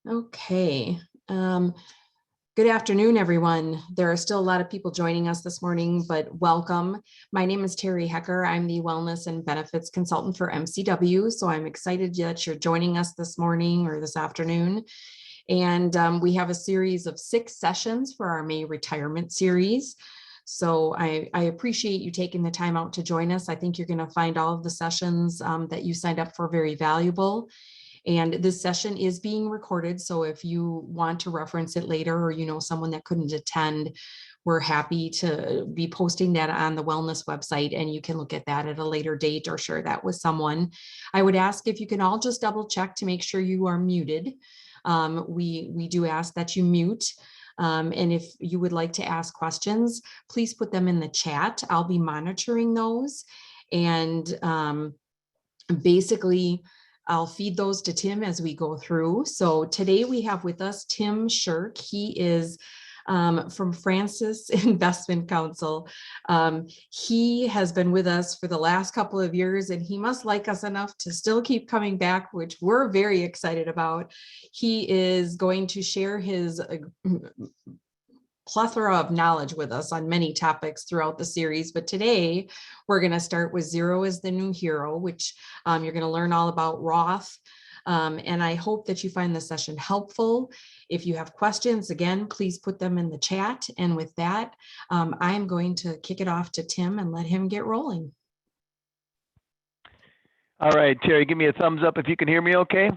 Okay. Um, Good afternoon, everyone. There are still a lot of people joining us this morning, but welcome. My name is Terry Hecker. I'm the Wellness and Benefits Consultant for MCW. So I'm excited that you're joining us this morning or this afternoon. And we have a series of 6 sessions for our May retirement series. So I appreciate you taking the time out to join us. I think you're going to find all of the sessions that you signed up for very valuable. And this session is being recorded. So if you want to reference it later, or you know someone that couldn't attend, we're happy to be posting that on the wellness website, and you can look at that at a later date or share that with someone. I would ask if you can all just double check to make sure you are muted. We do ask that you mute. And if you would like to ask questions, please put them in the chat. I'll be monitoring those. And basically, I'll feed those to Tim as we go through. So today we have with us Tim Shirk. He is from Francis Investment Counsel. He has been with us for the last couple of years, and he must like us enough to still keep coming back, which we're very excited about. He is going to share his plethora of knowledge with us on many topics throughout the series. But today we're going to start with Zero is the New Hero, which you're going to learn all about Roth. And I hope that you find this session helpful. If you have questions, again, please put them in the chat. And with that, I'm going to kick it off to Tim and let him get rolling. All right, Terry, give me a thumbs up if you can hear me okay.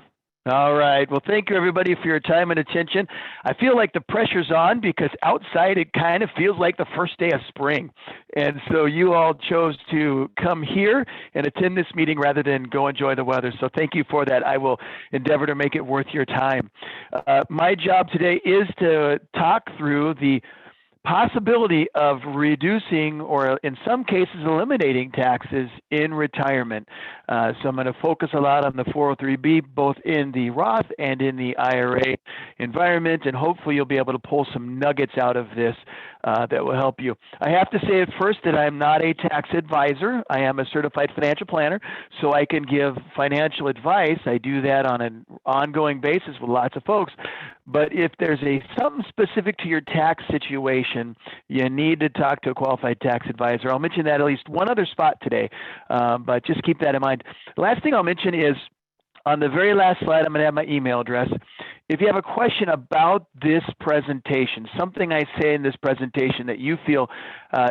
All right. Well, thank you, everybody, for your time and attention. I feel like the pressure's on because outside it kind of feels like the first day of spring. And so you all chose to come here and attend this meeting rather than go enjoy the weather. So thank you for that. I will endeavor to make it worth your time. My job today is to talk through the possibility of reducing or in some cases eliminating taxes in retirement. So I'm going to focus a lot on the 403B, both in the Roth and in the IRA environment, and hopefully you'll be able to pull some nuggets out of this that will help you. I have to say at first that I'm not a tax advisor. I am a certified financial planner, so I can give financial advice. I do that on an ongoing basis with lots of folks. But if there's something specific to your tax situation, you need to talk to a qualified tax advisor. I'll mention that at least one other spot today, but just keep that in mind. The last thing I'll mention is on the very last slide, I'm going to have my email address. If you have a question about this presentation, something I say in this presentation that you feel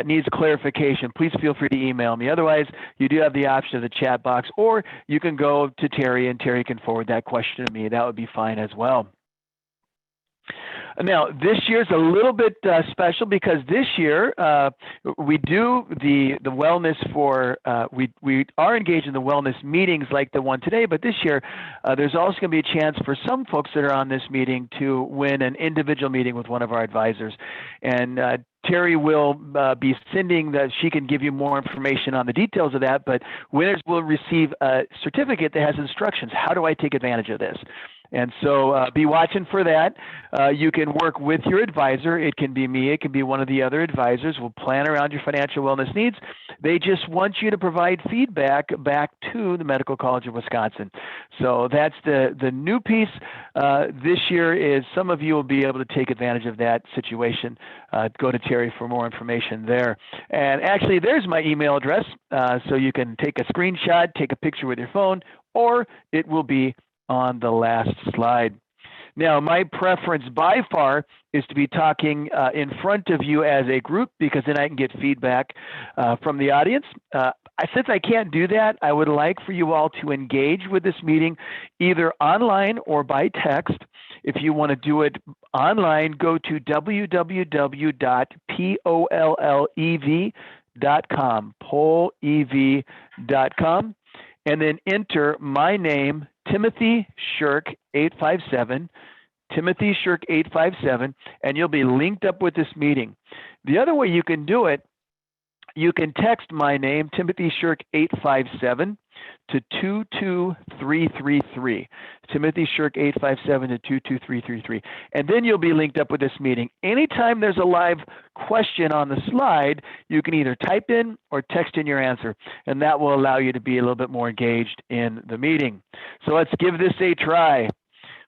needs clarification, please feel free to email me. Otherwise, you do have the option of the chat box, or you can go to Terry and Terry can forward that question to me. That would be fine as well. Now, this year's a little bit special because this year we do the wellness for, we are engaged in the wellness meetings like the one today, but this year there's also going to be a chance for some folks that are on this meeting to win an individual meeting with one of our advisors. And Terry will be sending that. She can give you more information on the details of that, but winners will receive a certificate that has instructions. How do I take advantage of this? And so be watching for that. You can work with your advisor. It can be me. It can be one of the other advisors. We'll plan around your financial wellness needs. They just want you to provide feedback back to the Medical College of Wisconsin. So that's the new piece this year is some of you will be able to take advantage of that situation. Go to Terry for more information there. And actually, there's my email address. So you can take a screenshot, take a picture with your phone, or it will be on the last slide. Now, my preference by far is to be talking in front of you as a group because then I can get feedback from the audience. Since I can't do that, I would like for you all to engage with this meeting either online or by text. If you want to do it online, go to www.pollev.com, pollev.com, and then enter my name, Timothy Shirk 857, Timothy Shirk 857, and you'll be linked up with this meeting. The other way you can do it, you can text my name, Timothy Shirk 857, to 22333. Timothy Shirk 857 to 22333. And then you'll be linked up with this meeting. Anytime there's a live question on the slide, you can either type in or text in your answer, and that will allow you to be a little bit more engaged in the meeting. So let's give this a try.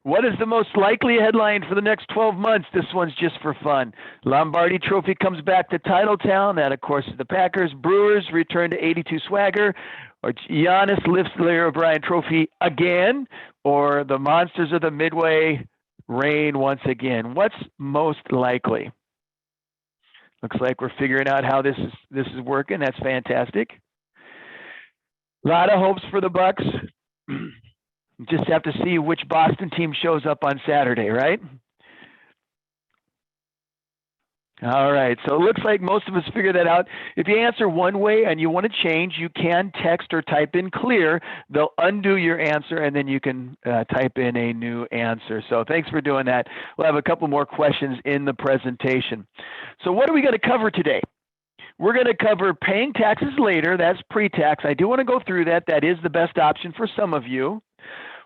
What is the most likely headline for the next 12 months? This one's just for fun. Lombardi Trophy comes back to Titletown. That, of course, is the Packers. Brewers return to 82 swagger. Or Giannis lifts the Larry O'Brien Trophy again. Or the Monsters of the Midway reign once again. What's most likely? Looks like we're figuring out how this is working. That's fantastic. A lot of hopes for the Bucks. Just have to see which Boston team shows up on Saturday, right? All right, so it looks like most of us figured that out. If you answer one way and you want to change, you can text or type in clear. They'll undo your answer, and then you can type in a new answer. So thanks for doing that. We'll have a couple more questions in the presentation. So what are we going to cover today? We're going to cover paying taxes later. That's pre-tax. I do want to go through that. That is the best option for some of you.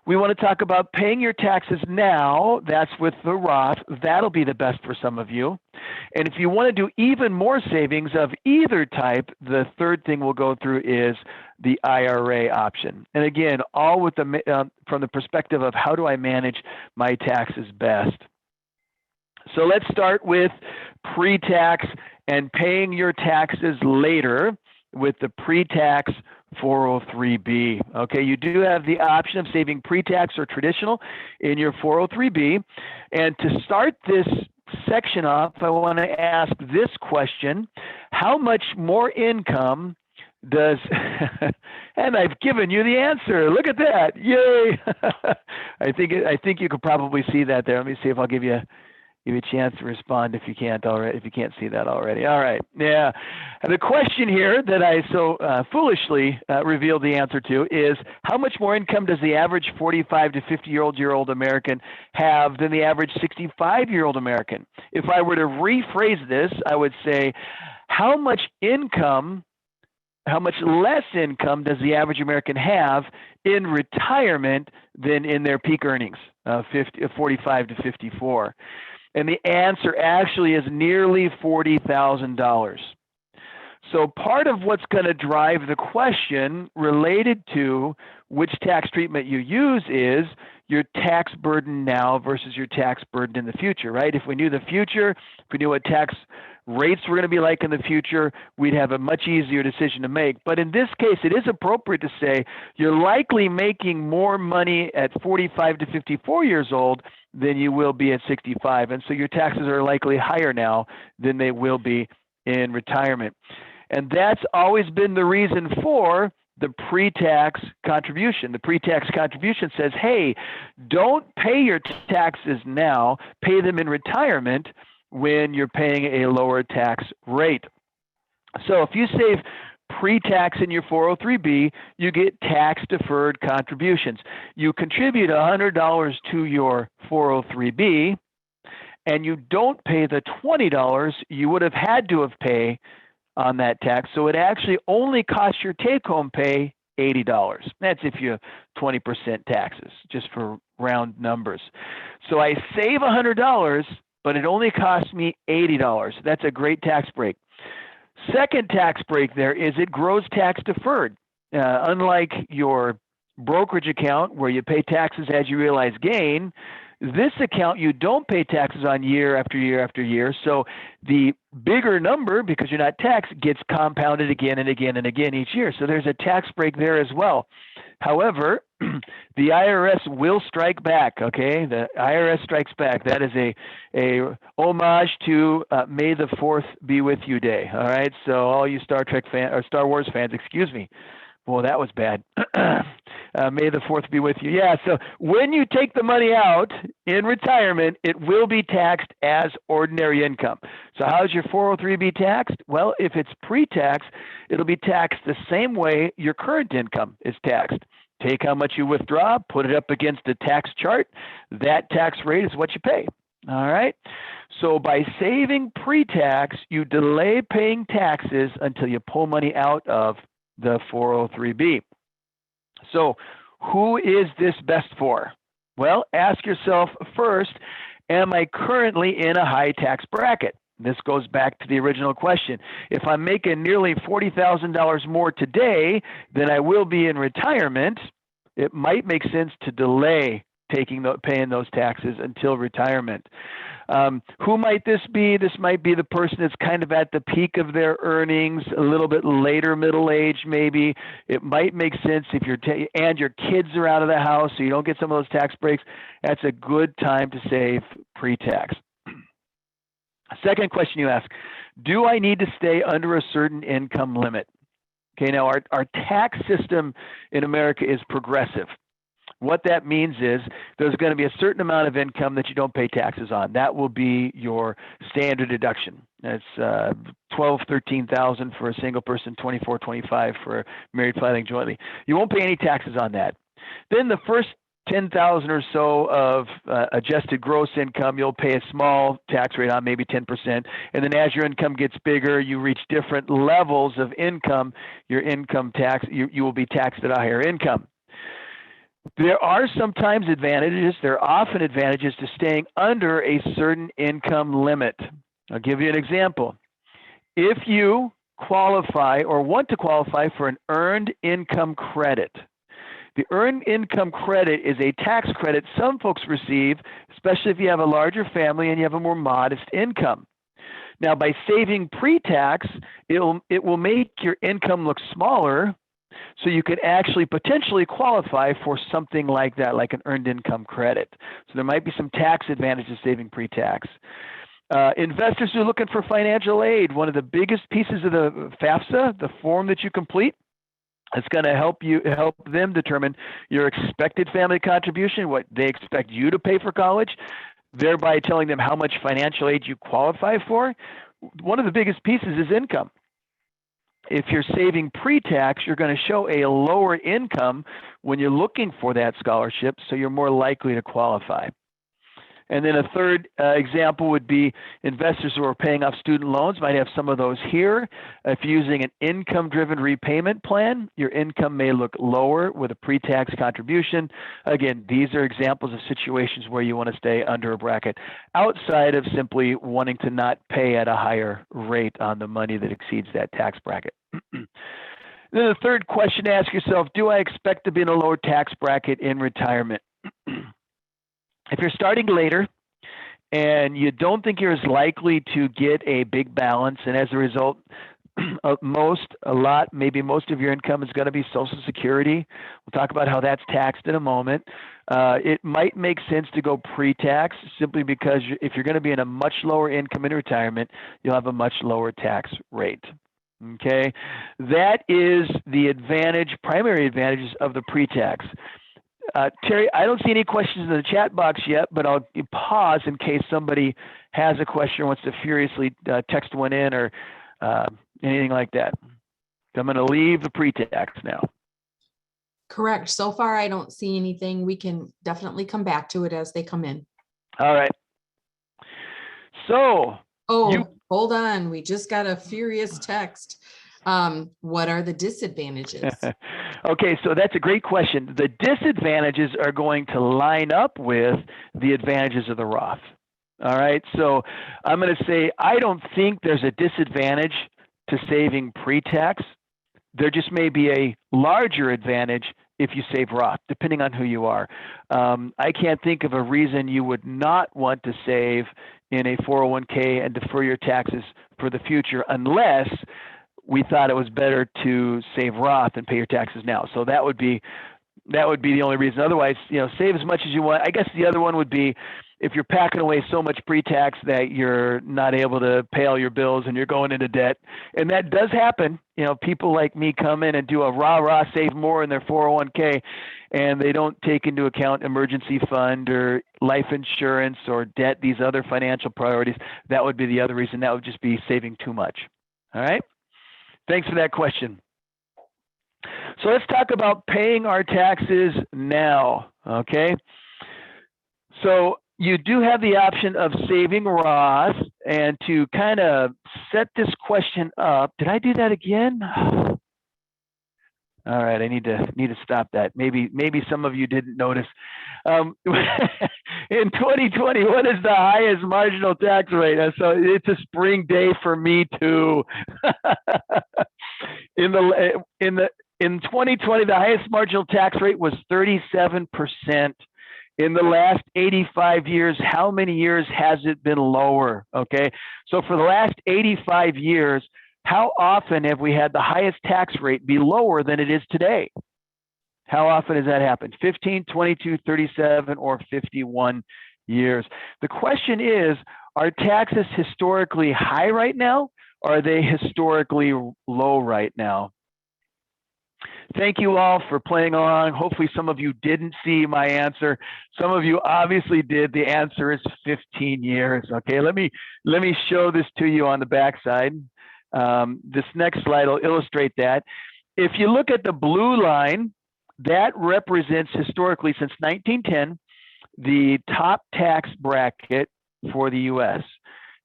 We want to talk about paying your taxes now. That's with the Roth. That'll be the best for some of you. And if you want to do even more savings of either type, the third thing we'll go through is the IRA option. And again, all with the from the perspective of how do I manage my taxes best. So let's start with pre-tax and paying your taxes later with the pre-tax 403B. Okay, you do have the option of saving pre-tax or traditional in your 403B. And to start this section off, I want to ask this question: how much more income does, and I've given you the answer. Look at that. Yay. I think you could probably see that there. Let me see if I'll give you a chance to respond if you can't already, if you can't see that already. All right. Yeah. The question here that I so foolishly revealed the answer to is: how much more income does the average 45 to 50-year-old American have than the average 65-year-old American? If I were to rephrase this, I would say, how much less income does the average American have in retirement than in their peak earnings, 45 to 54? And the answer actually is nearly $40,000. So part of what's going to drive the question related to which tax treatment you use is your tax burden now versus your tax burden in the future, right? If we knew the future, if we knew what tax rates were going to be like in the future, we'd have a much easier decision to make. But in this case, it is appropriate to say you're likely making more money at 45 to 54 years old than you will be at 65. And so your taxes are likely higher now than they will be in retirement. And that's always been the reason for the pre-tax contribution. The pre-tax contribution says, hey, don't pay your taxes now, pay them in retirement when you're paying a lower tax rate. So if you save pre-tax in your 403B, you get tax-deferred contributions. You contribute $100 to your 403B, and you don't pay the $20 you would have had to have paid on that tax. So it actually only costs your take-home pay $80. That's if you have 20% taxes, just for round numbers. So I save $100, but it only costs me $80. That's a great tax break. Second tax break there is it grows tax deferred. Unlike your brokerage account where you pay taxes as you realize gain, this account you don't pay taxes on year after year after year. So the bigger number, because you're not taxed, gets compounded again and again and again each year. So there's a tax break there as well. However, the IRS will strike back, okay? The IRS strikes back. That is a homage to May the 4th be with you day, all right? So all you Star Trek fans, or Star Wars fans, excuse me. Well, that was bad. May the 4th be with you. Yeah, so when you take the money out in retirement, it will be taxed as ordinary income. So how's your 403B taxed? Well, if it's pre-tax, it'll be taxed the same way your current income is taxed. Take how much you withdraw, put it up against a tax chart. That tax rate is what you pay. All right? So by saving pre-tax, you delay paying taxes until you pull money out of the 403B. So who is this best for? Well, ask yourself first, am I currently in a high tax bracket? This goes back to the original question. If I'm making nearly $40,000 more today than I will be in retirement, it might make sense to delay paying those taxes until retirement. Who might this be? This might be the person that's kind of at the peak of their earnings, a little bit later middle age maybe. It might make sense if and your kids are out of the house, so you don't get some of those tax breaks. That's a good time to save pre-tax. Second question you ask, do I need to stay under a certain income limit? Okay, now our tax system in America is progressive. What that means is there's going to be a certain amount of income that you don't pay taxes on. That will be your standard deduction. That's $12,000, $13,000 for a single person, $24,000, $25,000 for married filing jointly. You won't pay any taxes on that. Then the first $10,000 or so of adjusted gross income, you'll pay a small tax rate on, maybe 10%. And then as your income gets bigger, you reach different levels of income. Your income tax, you will be taxed at a higher income. There are sometimes advantages, there are often advantages to staying under a certain income limit. I'll give you an example. If you qualify or want to qualify for an earned income credit, the earned income credit is a tax credit some folks receive, especially if you have a larger family and you have a more modest income. Now, by saving pre-tax, it will make your income look smaller, so you could actually potentially qualify for something like that, like an earned income credit. So there might be some tax advantages saving pre-tax. Investors who are looking for financial aid, one of the biggest pieces of the FAFSA, the form that you complete, it's going to help them determine your expected family contribution, what they expect you to pay for college, thereby telling them how much financial aid you qualify for. One of the biggest pieces is income. If you're saving pre-tax, you're going to show a lower income when you're looking for that scholarship, so you're more likely to qualify. And then a third example would be investors who are paying off student loans might have some of those here. If you're using an income-driven repayment plan, your income may look lower with a pre-tax contribution. Again, these are examples of situations where you want to stay under a bracket outside of simply wanting to not pay at a higher rate on the money that exceeds that tax bracket. Then the third question to ask yourself, do I expect to be in a lower tax bracket in retirement? If you're starting later and you don't think you're as likely to get a big balance, and as a result, maybe most of your income is going to be Social Security. We'll talk about how that's taxed in a moment. It might make sense to go pre-tax simply because if you're going to be in a much lower income in retirement, you'll have a much lower tax rate. Okay, that is the primary advantages of the pre-tax. Terry, I don't see any questions in the chat box yet, but I'll pause in case somebody has a question or wants to furiously text one in or anything like that. So I'm going to leave the pre-tax now. Correct. So far, I don't see anything. We can definitely come back to it as they come in. All right. So. Hold on. We just got a furious text. What are the disadvantages? Okay, so that's a great question. The disadvantages are going to line up with the advantages of the Roth. All right, so I'm going to say I don't think there's a disadvantage to saving pre-tax. There just may be a larger advantage if you save Roth, depending on who you are. I can't think of a reason you would not want to save in a 401k and defer your taxes for the future unless we thought it was better to save Roth and pay your taxes now. So that would be the only reason. Otherwise, save as much as you want. I guess the other one would be if you're packing away so much pre-tax that you're not able to pay all your bills and you're going into debt. And that does happen. People like me come in and do a rah-rah save more in their 401k, and they don't take into account emergency fund or life insurance or debt, these other financial priorities. That would be the other reason. That would just be saving too much. All right? Thanks for that question. So let's talk about paying our taxes now, okay? So you do have the option of saving Roth, and to kind of set this question up, did I do that again? All right, I need to stop that. Maybe some of you didn't notice. In 2020, what is the highest marginal tax rate? So it's a spring day for me too. In 2020, the highest marginal tax rate was 37%. In the last 85 years, how many years has it been lower? Okay, so for the last 85 years, how often have we had the highest tax rate be lower than it is today? How often has that happened? 15, 22, 37, or 51 years? The question is, are taxes historically high right now, or are they historically low right now? Thank you all for playing along. Hopefully some of you didn't see my answer. Some of you obviously did. The answer is 15 years. Okay, let me show this to you on the backside. This next slide will illustrate that. If you look at the blue line, that represents historically since 1910, the top tax bracket for the US.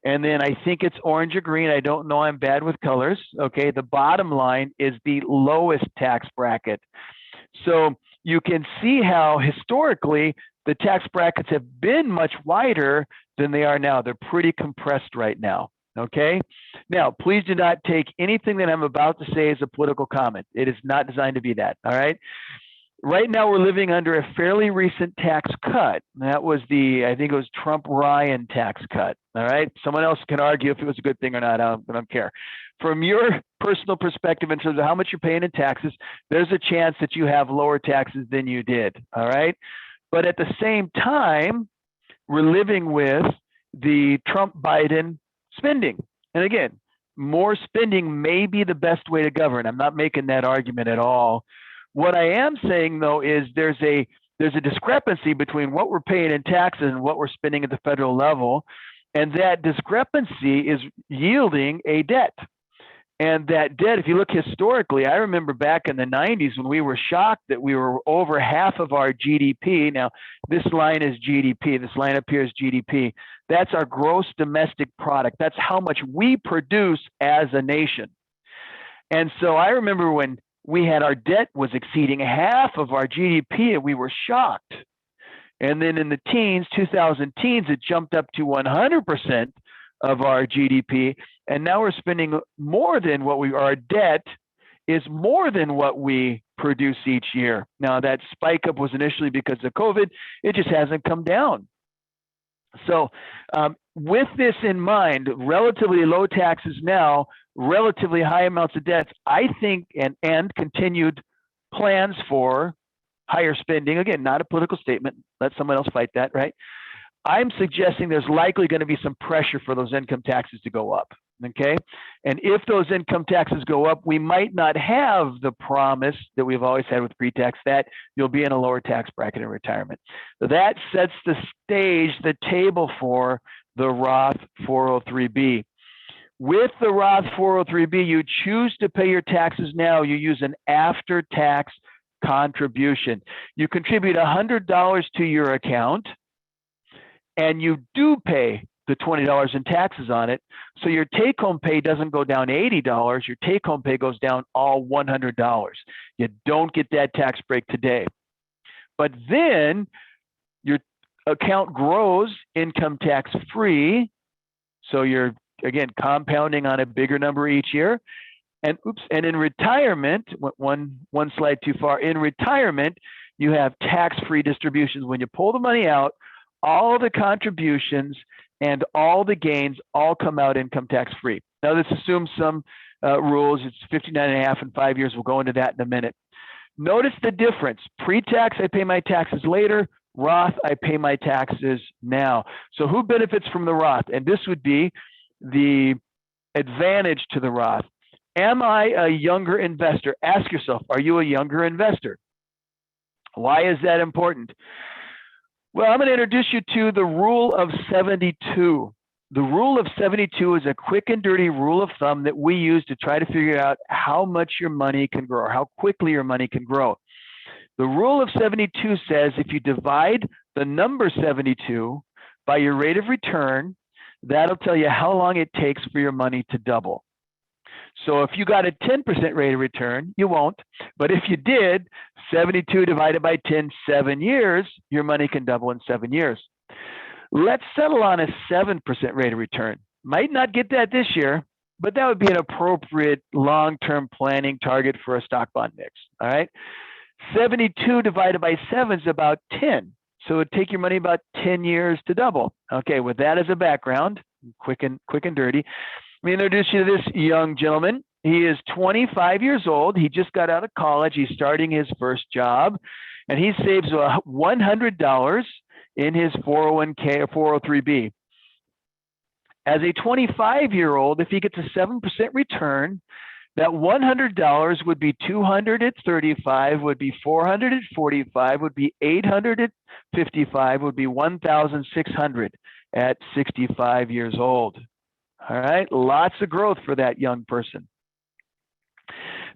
And then I think it's orange or green. I don't know. I'm bad with colors. Okay. The bottom line is the lowest tax bracket. So you can see how historically the tax brackets have been much wider than they are now. They're pretty compressed right now. Okay. Now, please do not take anything that I'm about to say as a political comment. It is not designed to be that. All right. Right now, we're living under a fairly recent tax cut. That was I think it was Trump-Ryan tax cut. All right. Someone else can argue if it was a good thing or not. I don't care. From your personal perspective, in terms of how much you're paying in taxes, there's a chance that you have lower taxes than you did. All right. But at the same time, we're living with the Trump-Biden spending. And again, more spending may be the best way to govern. I'm not making that argument at all. What I am saying, though, is there's a discrepancy between what we're paying in taxes and what we're spending at the federal level, and that discrepancy is yielding a debt. And that debt, if you look historically, I remember back in the 90s when we were shocked that we were over half of our GDP. Now, this line is GDP. This line up here is GDP. That's our gross domestic product. That's how much we produce as a nation. And so I remember when we had our debt was exceeding half of our GDP, and we were shocked. And then in the teens, 2000 teens, it jumped up to 100% of our GDP. And now we're spending more than our debt is more than what we produce each year. Now that spike up was initially because of COVID. It just hasn't come down. So with this in mind, relatively low taxes now, relatively high amounts of debts, I think, and continued plans for higher spending. Again, not a political statement. Let someone else fight that, right? I'm suggesting there's likely going to be some pressure for those income taxes to go up. Okay. And if those income taxes go up, we might not have the promise that we've always had with pre-tax that you'll be in a lower tax bracket in retirement. So that sets the stage, the table for the Roth 403B. With the Roth 403B, you choose to pay your taxes now. You use an after-tax contribution. You contribute $100 to your account, and you do pay the $20 in taxes on it. So your take-home pay doesn't go down $80. Your take-home pay goes down all $100. You don't get that tax break today. But then your account grows income tax free. So you're, again, compounding on a bigger number each year. And in retirement, one slide too far, in retirement, you have tax-free distributions. When you pull the money out, all the contributions and all the gains all come out income tax free. Now this assumes some rules. It's 59.5 in 5 years. We'll go into that in a minute. Notice the difference. Pre-tax, I pay my taxes later. Roth, I pay my taxes now. So who benefits from the Roth? And this would be the advantage to the Roth. Am I a younger investor? Ask yourself, are you a younger investor? Why is that important? Well, I'm going to introduce you to the rule of 72. The rule of 72 is a quick and dirty rule of thumb that we use to try to figure out how much your money can grow or how quickly your money can grow. The rule of 72 says if you divide the number 72 by your rate of return, that'll tell you how long it takes for your money to double. So if you got a 10% rate of return, you won't. But if you did, 72 divided by 10, 7 years, your money can double in 7 years. Let's settle on a 7% rate of return. Might not get that this year, but that would be an appropriate long-term planning target for a stock bond mix. All right. 72 divided by 7 is about 10. So it would take your money about 10 years to double. Okay, with that as a background, quick and dirty, let me introduce you to this young gentleman. He is 25 years old. He just got out of college. He's starting his first job, and he saves $100 in his 401k or 403b. As a 25-year-old, if he gets a 7% return, that $100 would be $200 at 35, would be $400 at 45, would be $800 at 55, would be $1,600 at 65 years old. All right, lots of growth for that young person.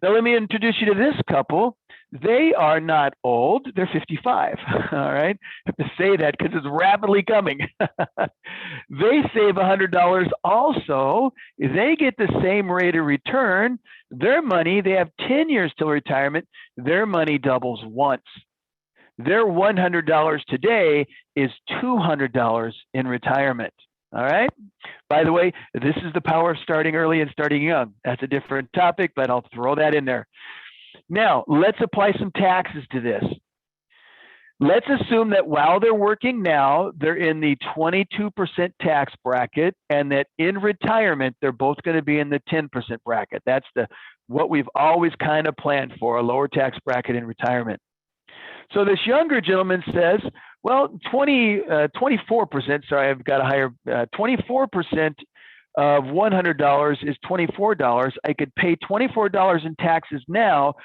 Now let me introduce you to this couple. They are not old, they're 55, all right? I have to say that because it's rapidly coming. They save $100 also. They get the same rate of return. Their money, they have 10 years till retirement, their money doubles once. Their $100 today is $200 in retirement. All right. By the way, this is the power of starting early and starting young. That's a different topic, but I'll throw that in there. Now, let's apply some taxes to this. Let's assume that while they're working now, they're in the 22% tax bracket, and that in retirement, they're both going to be in the 10% bracket. That's what we've always kind of planned for, a lower tax bracket in retirement. So this younger gentleman says, well, 24%, sorry, I've got a higher, 24% of $100 is $24. I could pay $24 in taxes now,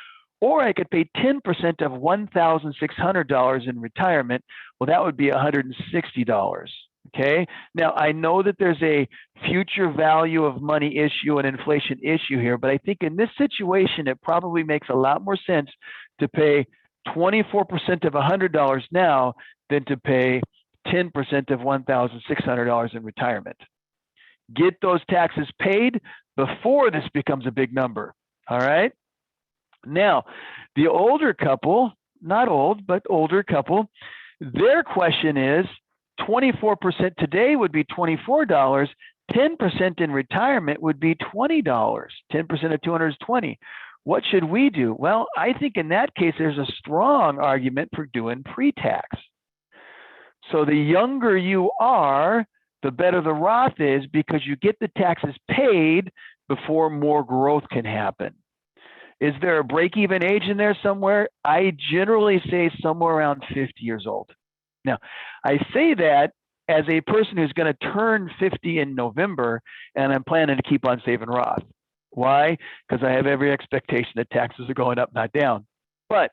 or I could pay 10% of $1,600 in retirement. Well, that would be $160. Okay. Now, I know that there's a future value of money issue and inflation issue here, but I think in this situation, it probably makes a lot more sense to pay 24% of $100 now than to pay 10% of $1,600 in retirement. Get those taxes paid before this becomes a big number. All right. Now, the older couple, not old, but older couple, their question is 24% today would be $24. 10% in retirement would be $20. 10% of 200 is 20. What should we do? Well, I think in that case, there's a strong argument for doing pre-tax. So the younger you are, the better the Roth is, because you get the taxes paid before more growth can happen. Is there a break-even age in there somewhere? I generally say somewhere around 50 years old. Now, I say that as a person who's going to turn 50 in November, and I'm planning to keep on saving Roth. Why? Because I have every expectation that taxes are going up, not down. But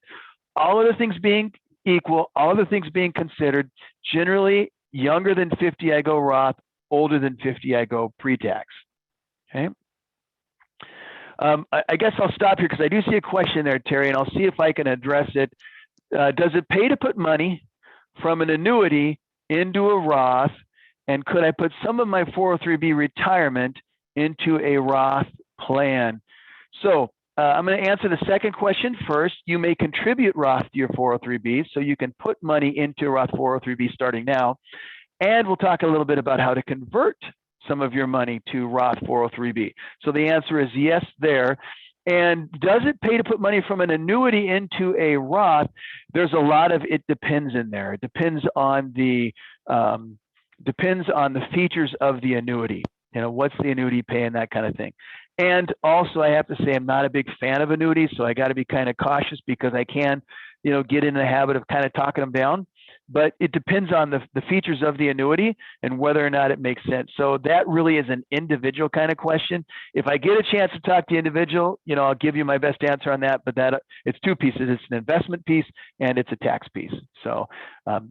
all other things being equal, all other things being considered, generally younger than 50, I go Roth. Older than 50, I go pre-tax. Okay. I guess I'll stop here because I do see a question there, Terry, and I'll see if I can address it. Does it pay to put money from an annuity into a Roth? And could I put some of my 403b retirement into a Roth plan? So I'm going to answer the second question first. You may contribute Roth to your 403b, so you can put money into a Roth 403b starting now. And we'll talk a little bit about how to convert some of your money to Roth 403b. So the answer is yes there. And does it pay to put money from an annuity into a Roth? There's a lot of it depends in there. It depends on the features of the annuity. You know, what's the annuity paying, that kind of thing. And also, I have to say, I'm not a big fan of annuities, so I got to be kind of cautious because I can, you know, get in the habit of kind of talking them down. But it depends on the features of the annuity and whether or not it makes sense. So that really is an individual kind of question. If I get a chance to talk to the individual, you know, I'll give you my best answer on that. But that it's two pieces. It's an investment piece and it's a tax piece. So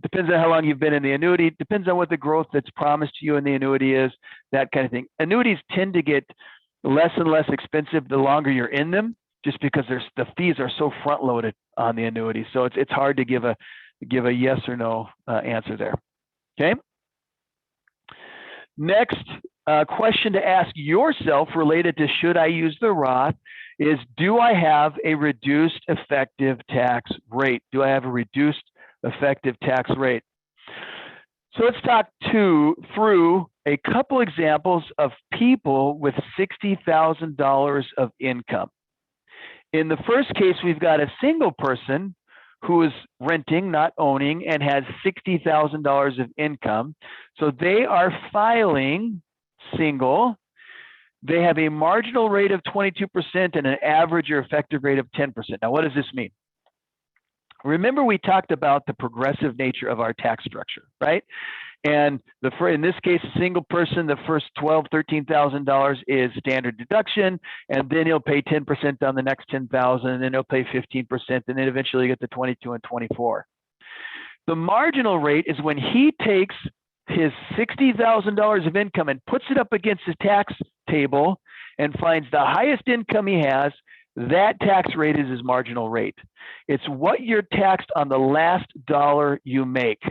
depends on how long you've been in the annuity. Depends on what the growth that's promised to you in the annuity is, that kind of thing. Annuities tend to get less and less expensive the longer you're in them, just because the fees are so front loaded on the annuity. So it's hard to give a yes or no answer there. Okay. Next question to ask yourself related to should I use the Roth is, do I have a reduced effective tax rate? Do I have a reduced effective tax rate? So let's talk through a couple examples of people with $60,000 of income. In the first case, we've got a single person who is renting, not owning, and has $60,000 of income. So they are filing single. They have a marginal rate of 22% and an average or effective rate of 10%. Now, what does this mean? Remember, we talked about the progressive nature of our tax structure, right? And in this case, a single person, the first $12,000, $13,000 is standard deduction, and then he'll pay 10% on the next 10,000, and then he'll pay 15%, and then eventually get to 22 and 24. The marginal rate is when he takes his $60,000 of income and puts it up against his tax table and finds the highest income he has. That tax rate is his marginal rate. It's what you're taxed on the last dollar you make,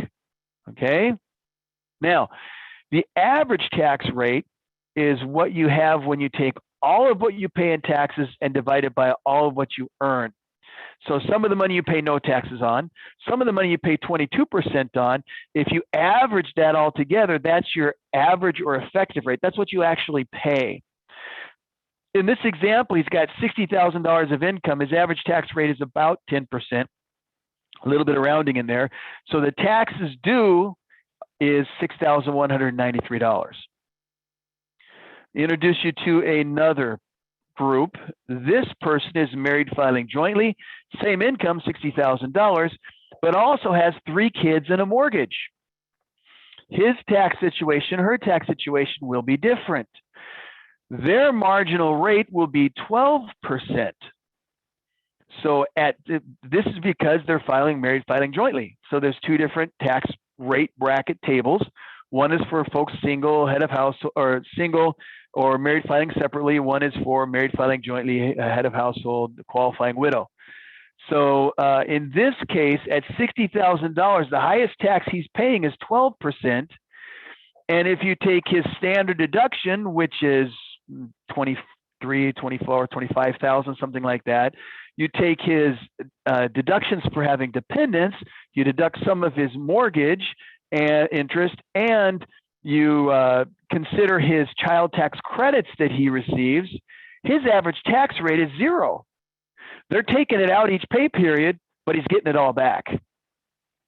okay? Now, the average tax rate is what you have when you take all of what you pay in taxes and divide it by all of what you earn. So some of the money you pay no taxes on, some of the money you pay 22% on. If you average that all together, that's your average or effective rate. That's what you actually pay. In this example, he's got $60,000 of income. His average tax rate is about 10%, a little bit of rounding in there. So the taxes due is $6,193. Introduce you to another group. This person is married filing jointly, same income, $60,000, but also has 3 kids and a mortgage. His tax situation, her tax situation will be different. Their marginal rate will be 12%. So this is because they're married filing jointly. So there's 2 different tax rate bracket tables. One is for folks single, head of house, or single or married filing separately. One is for married filing jointly, head of household, qualifying widow. So in this case, at $60,000, the highest tax he's paying is 12%. And if you take his standard deduction, which is 23, 24, 25,000, something like that, you take his deductions for having dependents, you deduct some of his mortgage and interest, and you consider his child tax credits that he receives, his average tax rate is 0. They're taking it out each pay period, but he's getting it all back.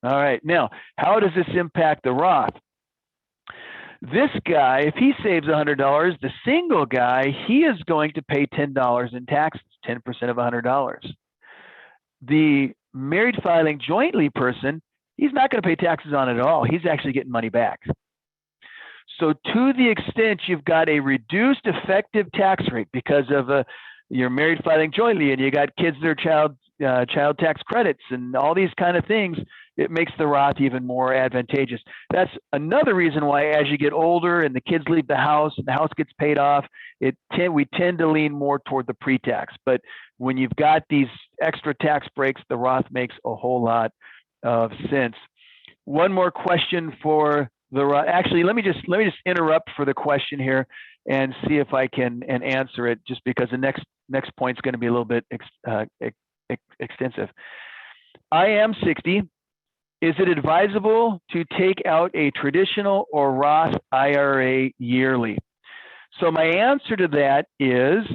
All right, now, how does this impact the Roth? This guy, if he saves $100, the single guy, he is going to pay $10 in taxes, 10% of $100. The married filing jointly person, he's not going to pay taxes on it at all. He's actually getting money back. So to the extent you've got a reduced effective tax rate because of you're married filing jointly and you got kids that are child tax credits and all these kind of things, it makes the Roth even more advantageous. That's another reason why as you get older and the kids leave the house and the house gets paid off, we tend to lean more toward the pre-tax. But when you've got these extra tax breaks, the Roth makes a whole lot of sense. One more question for the Roth. Actually, let me just interrupt for the question here and see if I can answer it, just because the next point is going to be a little bit extensive. I am 60. Is it advisable to take out a traditional or Roth IRA yearly? So my answer to that is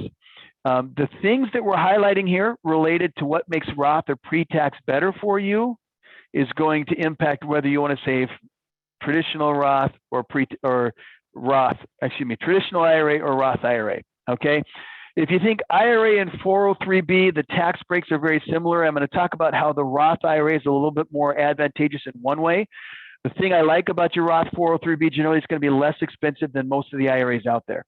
the things that we're highlighting here related to what makes Roth or pre-tax better for you is going to impact whether you want to save traditional Roth or traditional IRA or Roth IRA, okay? If you think IRA and 403B, the tax breaks are very similar. I'm going to talk about how the Roth IRA is a little bit more advantageous in one way. The thing I like about your Roth 403B, generally it's going to be less expensive than most of the IRAs out there.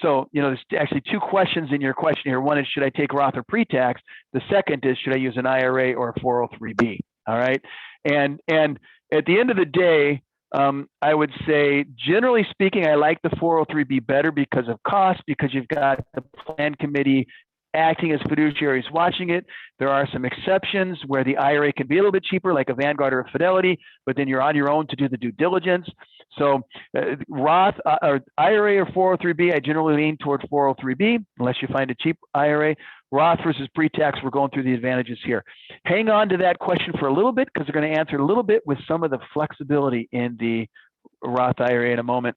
So, there's actually 2 questions in your question here. One is, should I take Roth or pre-tax? The second is, should I use an IRA or a 403B? All right. And at the end of the day, I would say, generally speaking, I like the 403B better because of cost, because you've got the plan committee acting as fiduciaries watching it. There are some exceptions where the IRA can be a little bit cheaper, like a Vanguard or a Fidelity, but then you're on your own to do the due diligence. So Roth or IRA or 403B, I generally lean toward 403B unless you find a cheap IRA. Roth versus pre-tax, we're going through the advantages here. Hang on to that question for a little bit because we're going to answer it a little bit with some of the flexibility in the Roth IRA in a moment.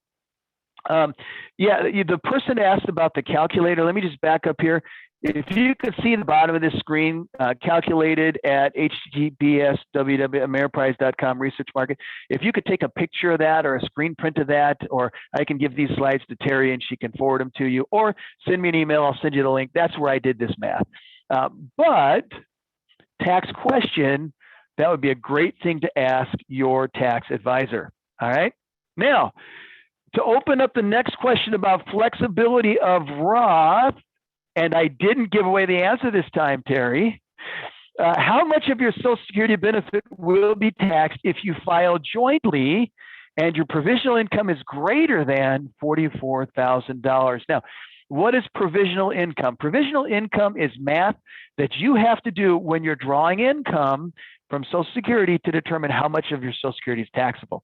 The person asked about the calculator. Let me just back up here. If you could see the bottom of this screen, calculated at https://ameriprise.com research market, if you could take a picture of that or a screen print of that, or I can give these slides to Terry and she can forward them to you, or send me an email, I'll send you the link. That's where I did this math. But tax question, that would be a great thing to ask your tax advisor. All right. Now, to open up the next question about flexibility of Roth, and I didn't give away the answer this time, Terry. How much of your Social Security benefit will be taxed if you file jointly and your provisional income is greater than $44,000? Now, what is provisional income? Provisional income is math that you have to do when you're drawing income from Social Security to determine how much of your Social Security is taxable.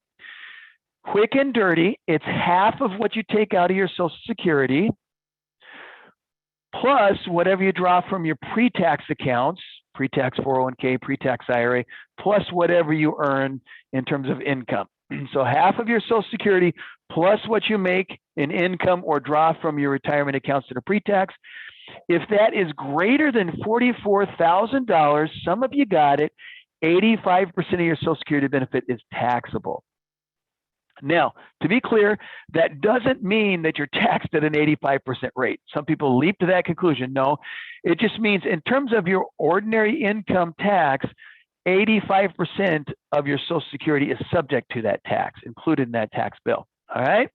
Quick and dirty, it's half of what you take out of your Social Security plus whatever you draw from your pre-tax accounts, pre-tax 401k, pre-tax IRA, plus whatever you earn in terms of income. So half of your Social Security plus what you make in income or draw from your retirement accounts that are pre-tax. If that is greater than $44,000, some of you got it, 85% of your Social Security benefit is taxable. Now, to be clear, that doesn't mean that you're taxed at an 85% rate. Some people leap to that conclusion. No, it just means in terms of your ordinary income tax, 85% of your Social Security is subject to that tax, included in that tax bill. All right?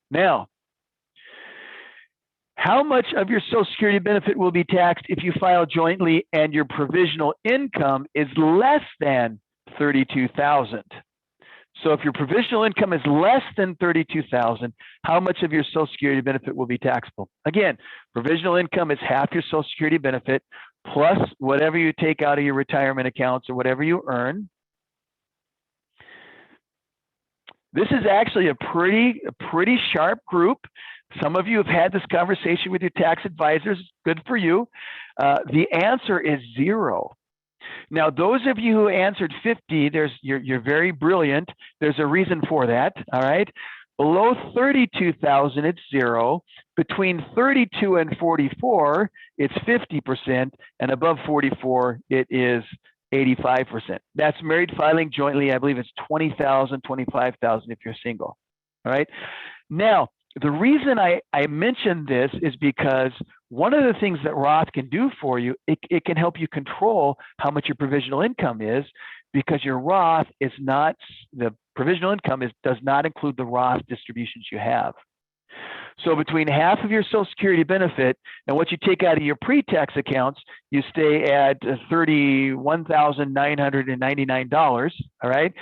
Now, how much of your Social Security benefit will be taxed if you file jointly and your provisional income is less than $32,000? So if your provisional income is less than $32,000, how much of your Social Security benefit will be taxable? Again, provisional income is half your Social Security benefit plus whatever you take out of your retirement accounts or whatever you earn. This is actually a pretty sharp group. Some of you have had this conversation with your tax advisors. Good for you. The answer is 0. Now, those of you who answered 50, you're very brilliant. There's a reason for that, all right? Below 32,000, it's 0. Between 32 and 44, it's 50%, and above 44, it is 85%. That's married filing jointly. I believe it's 20,000, 25,000 if you're single, all right? Now, the reason I mentioned this is because one of the things that Roth can do for you, it can help you control how much your provisional income is, because your Roth is not, the provisional income does not include the Roth distributions you have. So between half of your Social Security benefit and what you take out of your pre-tax accounts, you stay at $31,999, all right?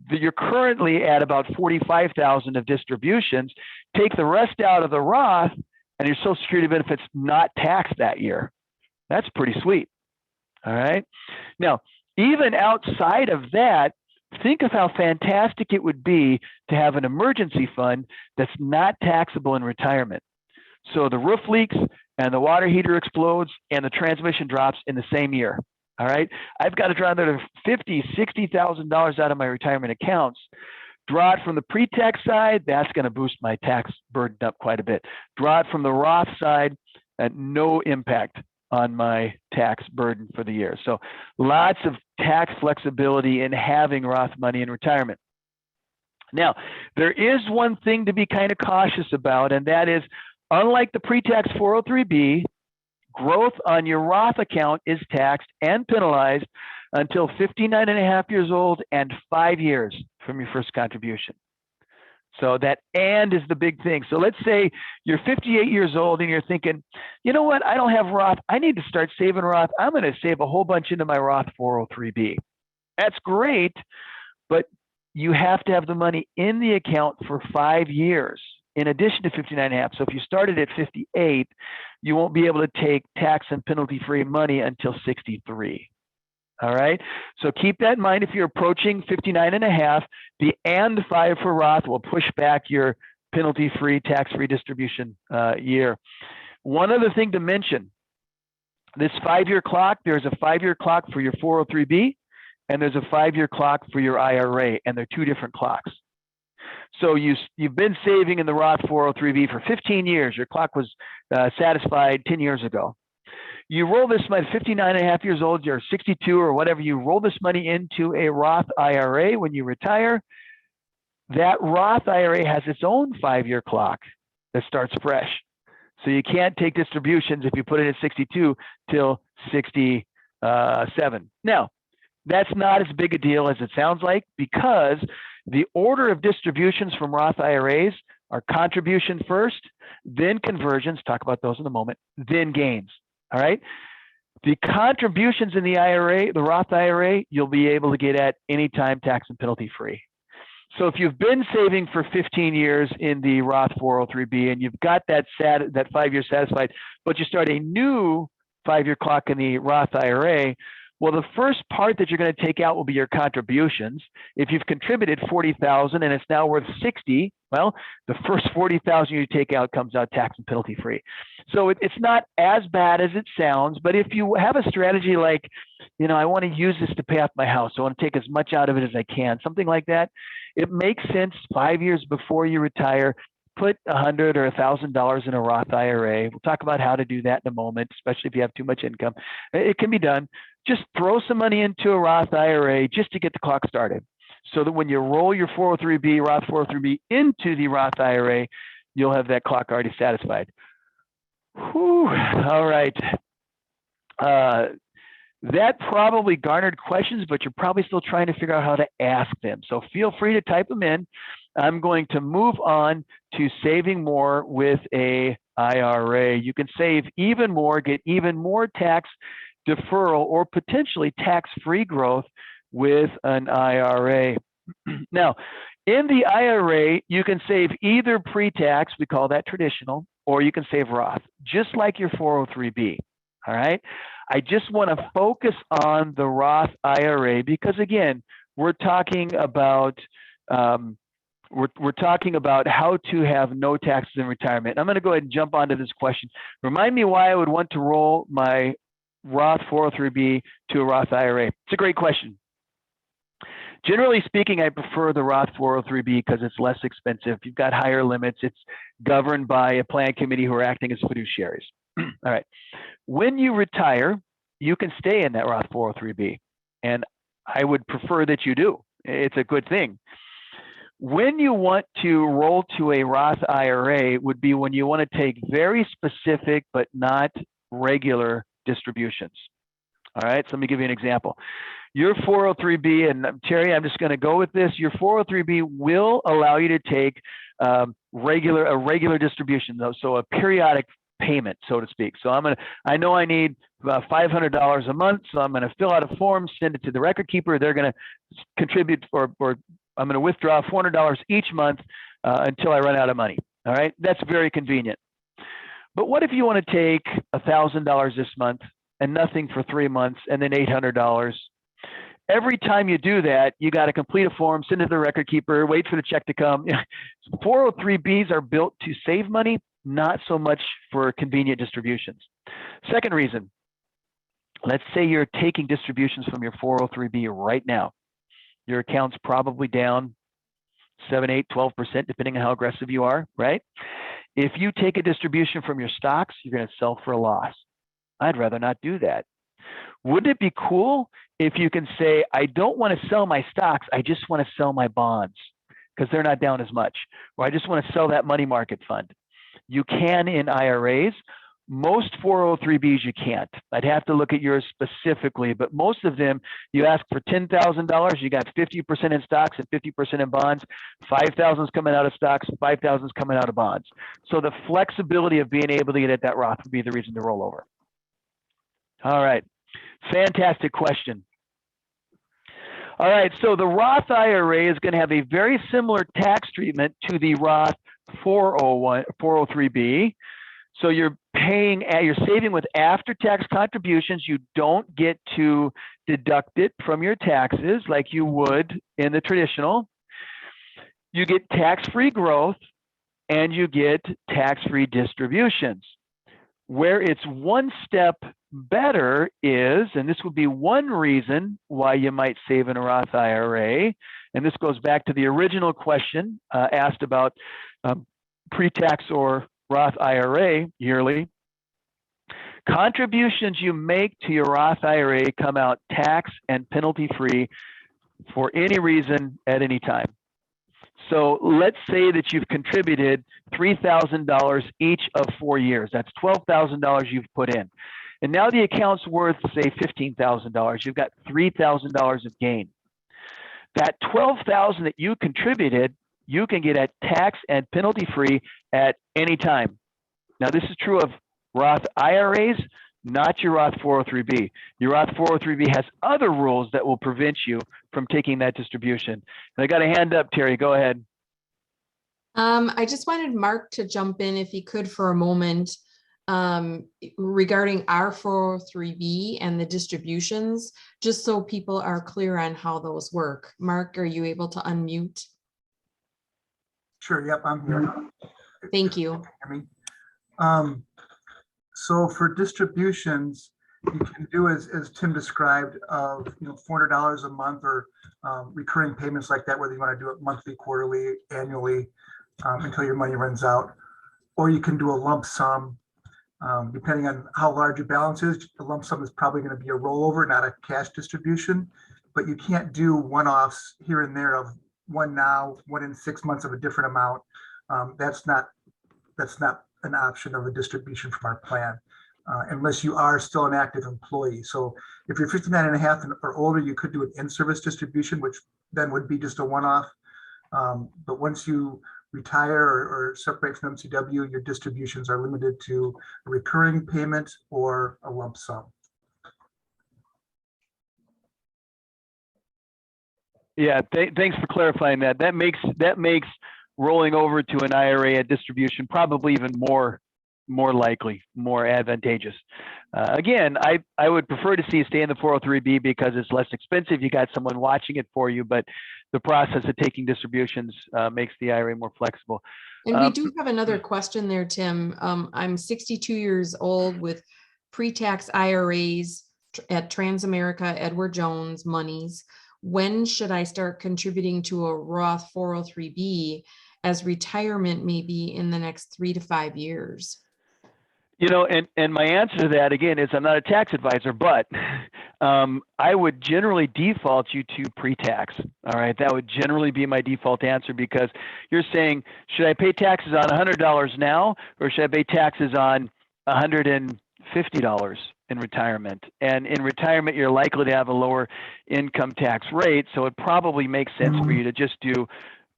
You're currently at about $45,000 of distributions. Take the rest out of the Roth and your Social Security benefit's not taxed that year. That's pretty sweet, all right? Now, even outside of that, think of how fantastic it would be to have an emergency fund that's not taxable in retirement. So the roof leaks and the water heater explodes and the transmission drops in the same year. All right. I've got to draw another $50,000, $60,000 out of my retirement accounts. Draw it from the pre-tax side, that's going to boost my tax burden up quite a bit. Draw it from the Roth side, no impact on my tax burden for the year. So lots of tax flexibility in having Roth money in retirement. Now, there is one thing to be kind of cautious about, and that is, unlike the pre-tax 403B, growth on your Roth account is taxed and penalized until 59 and a half years old and 5 years from your first contribution. So that "and" is the big thing. So let's say you're 58 years old and you're thinking, you know what, I don't have Roth. I need to start saving Roth. I'm going to save a whole bunch into my Roth 403B. That's great, but you have to have the money in the account for 5 years in addition to 59 and a half. So if you started at 58, you won't be able to take tax and penalty-free money until 63. All right, so keep that in mind. If you're approaching 59 and a half, the and 5 for Roth will push back your penalty-free, tax-free distribution year. One other thing to mention, this 5-year clock, there's a 5-year clock for your 403B, and there's a 5-year clock for your IRA, and they're 2 different clocks. So you've been saving in the Roth 403B for 15 years. Your clock was satisfied 10 years ago. You roll this money, 59 and a half years old, you're 62 or whatever, you roll this money into a Roth IRA when you retire. That Roth IRA has its own 5-year clock that starts fresh. So you can't take distributions if you put it at 62 till 67. Now, that's not as big a deal as it sounds like, because the order of distributions from Roth IRAs are contribution first, then conversions, talk about those in a moment, then gains. All right. The contributions in the IRA, the Roth IRA, you'll be able to get at anytime, tax and penalty free. So if you've been saving for 15 years in the Roth 403B and you've got that 5 years satisfied, but you start a new 5-year clock in the Roth IRA, well, the first part that you're going to take out will be your contributions. If you've contributed 40,000 and it's now worth 60, well, the first 40,000 you take out comes out tax and penalty free. So it's not as bad as it sounds, but if you have a strategy like, I want to use this to pay off my house, I want to take as much out of it as I can, something like that, it makes sense 5 years before you retire, put $100 or $1,000 in a Roth IRA. We'll talk about how to do that in a moment, especially if you have too much income. It can be done. Just throw some money into a Roth IRA just to get the clock started, so that when you roll your 403B, Roth 403B into the Roth IRA, you'll have that clock already satisfied. Whew. All right. That probably garnered questions, but you're probably still trying to figure out how to ask them. So feel free to type them in. I'm going to move on to saving more with a IRA. You can save even more, get even more tax deferral or potentially tax-free growth with an IRA. Now, in the IRA, you can save either pre-tax, we call that traditional, or you can save Roth, just like your 403B. All right. I just want to focus on the Roth IRA because, again, we're talking about we're talking about how to have no taxes in retirement. I'm going to go ahead and jump onto this question. Remind me why I would want to roll my Roth 403B to a Roth IRA. It's a great question. Generally speaking, I prefer the Roth 403B because it's less expensive. You've got higher limits. It's governed by a plan committee who are acting as fiduciaries. All right. When you retire, you can stay in that Roth 403B, and I would prefer that you do. It's a good thing. When you want to roll to a Roth IRA would be when you want to take very specific but not regular distributions. All right, so let me give you an example. Your 403B, and Terry, I'm just going to go with this. Your 403B will allow you to take a regular distribution, though, so a periodic payment, so to speak. So I know I need $500 a month, so I'm going to fill out a form, send it to the record keeper. They're going to contribute, or I'm going to withdraw $400 each month until I run out of money. All right, that's very convenient. But what if you want to take $1,000 this month and nothing for 3 months, and then $800? Every time you do that, you got to complete a form, send it to the record keeper, wait for the check to come. 403Bs are built to save money, not so much for convenient distributions. Second reason, let's say you're taking distributions from your 403B right now. Your account's probably down 7, 8, 12%, depending on how aggressive you are, right? If you take a distribution from your stocks, you're going to sell for a loss. I'd rather not do that. Wouldn't it be cool if you can say, I don't want to sell my stocks, I just want to sell my bonds because they're not down as much, or I just want to sell that money market fund. You can in IRAs. Most 403Bs you can't. I'd have to look at yours specifically, but most of them, you ask for $10,000, you got 50% in stocks and 50% in bonds. 5,000 is coming out of stocks, 5,000 is coming out of bonds. So the flexibility of being able to get at that Roth would be the reason to roll over. All right, fantastic question. All right, so the Roth IRA is going to have a very similar tax treatment to the Roth 403B. So you're saving with after-tax contributions. You don't get to deduct it from your taxes like you would in the traditional. You get tax-free growth and you get tax-free distributions. Where it's one step better is, and this would be one reason why you might save in a Roth IRA, and this goes back to the original question asked about pre-tax or Roth IRA yearly. Contributions you make to your Roth IRA come out tax and penalty free for any reason at any time. So let's say that you've contributed $3,000 each of 4 years. That's $12,000 you've put in. And now the account's worth, say, $15,000. You've got $3,000 of gain. That $12,000 that you contributed, you can get at tax and penalty free at any time. Now, this is true of Roth IRAs, not your Roth 403B. Your Roth 403B has other rules that will prevent you from taking that distribution. And I got a hand up, Terry. Go ahead. I just wanted Mark to jump in if he could for a moment regarding our 403B and the distributions, just so people are clear on how those work. Mark, are you able to unmute? Sure, yep, I'm here. Thank you. So for distributions, you can do as Tim described of $400 a month or recurring payments like that, whether you want to do it monthly, quarterly, annually, until your money runs out. Or you can do a lump sum, depending on how large your balance is. A lump sum is probably going to be a rollover, not a cash distribution. But you can't do one-offs here and there of one now, one in 6 months of a different amount. That's not an option of a distribution from our plan, unless you are still an active employee. So if you're 59 and a half or older, you could do an in-service distribution, which then would be just a one-off. But once you retire or separate from MCW, your distributions are limited to a recurring payment or a lump sum. Yeah, thanks for clarifying that. That makes rolling over to an IRA a distribution probably even more likely, more advantageous. Again, I would prefer to see you stay in the 403B because it's less expensive. You got someone watching it for you, but the process of taking distributions makes the IRA more flexible. And we do have another question there, Tim. I'm 62 years old with pre-tax IRAs at Transamerica, Edward Jones, Monies. When should I start contributing to a Roth 403B, as retirement may be in the next 3 to 5 years? And my answer to that, again, is I'm not a tax advisor, but I would generally default you to pre-tax. All right, that would generally be my default answer, because you're saying, should I pay taxes on $100 now, or should I pay taxes on $150 in retirement? And in retirement, you're likely to have a lower income tax rate, so it probably makes sense for you to just do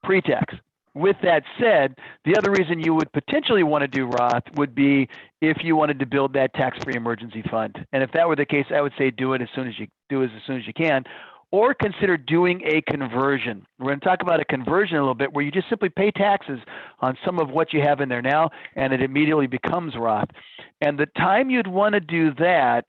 pre-tax. With that said, the other reason you would potentially want to do Roth would be if you wanted to build that tax-free emergency fund. And if that were the case, I would say do it as soon as you can, or consider doing a conversion. We're going to talk about a conversion a little bit, where you just simply pay taxes on some of what you have in there now, and it immediately becomes Roth. And the time you'd want to do that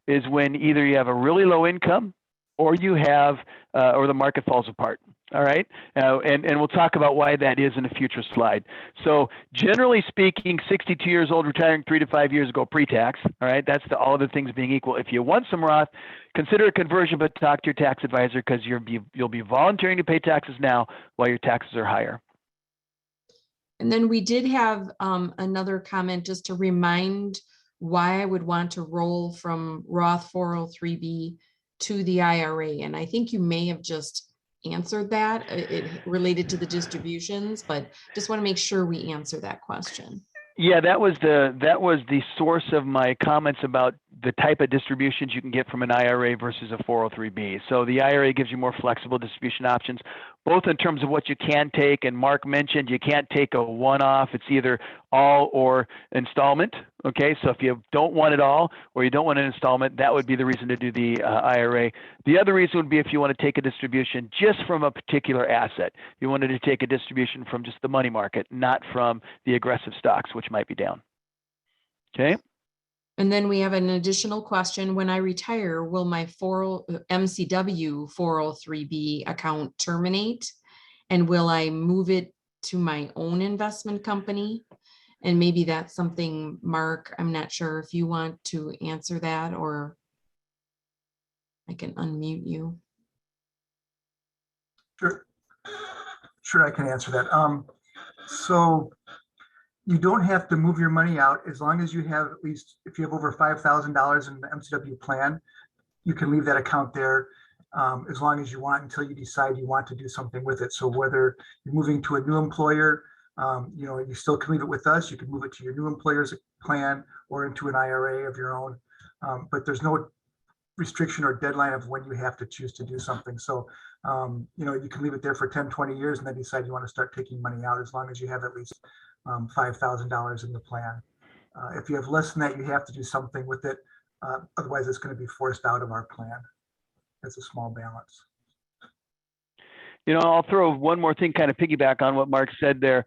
is when either you have a really low income, or you have, or the market falls apart. All right, and we'll talk about why that is in a future slide. So generally speaking, 62 years old, retiring 3 to 5 years ago, pre-tax. All right, that's all other things being equal. If you want some Roth, consider a conversion, but talk to your tax advisor, because you'll be volunteering to pay taxes now while your taxes are higher. And then we did have another comment just to remind why I would want to roll from Roth 403B to the IRA. And I think you may have just answered that. It related to the distributions, but just want to make sure we answer that question. Yeah, that was the source of my comments about the type of distributions you can get from an IRA versus a 403B. So the IRA gives you more flexible distribution options, both in terms of what you can take. And Mark mentioned you can't take a one-off. It's either all or installment. Okay, so if you don't want it all, or you don't want an installment, that would be the reason to do the IRA. The other reason would be if you want to take a distribution just from a particular asset. You wanted to take a distribution from just the money market, not from the aggressive stocks, which might be down. Okay. And then we have an additional question. When I retire, will my MCW 403B account terminate? And will I move it to my own investment company? And maybe that's something, Mark, I'm not sure if you want to answer that, or I can unmute you. Sure, I can answer that. So You don't have to move your money out as long as you have at least, if you have over $5,000 in the MCW plan, you can leave that account there as long as you want until you decide you want to do something with it. So whether you're moving to a new employer, you still can leave it with us. You can move it to your new employer's plan or into an IRA of your own. But there's no restriction or deadline of when you have to choose to do something. So, you can leave it there for 10, 20 years and then decide you want to start taking money out as long as you have at least $5,000 in the plan. If you have less than that, you have to do something with it. Otherwise, it's going to be forced out of our plan. It's a small balance. I'll throw one more thing, kind of piggyback on what Mark said there.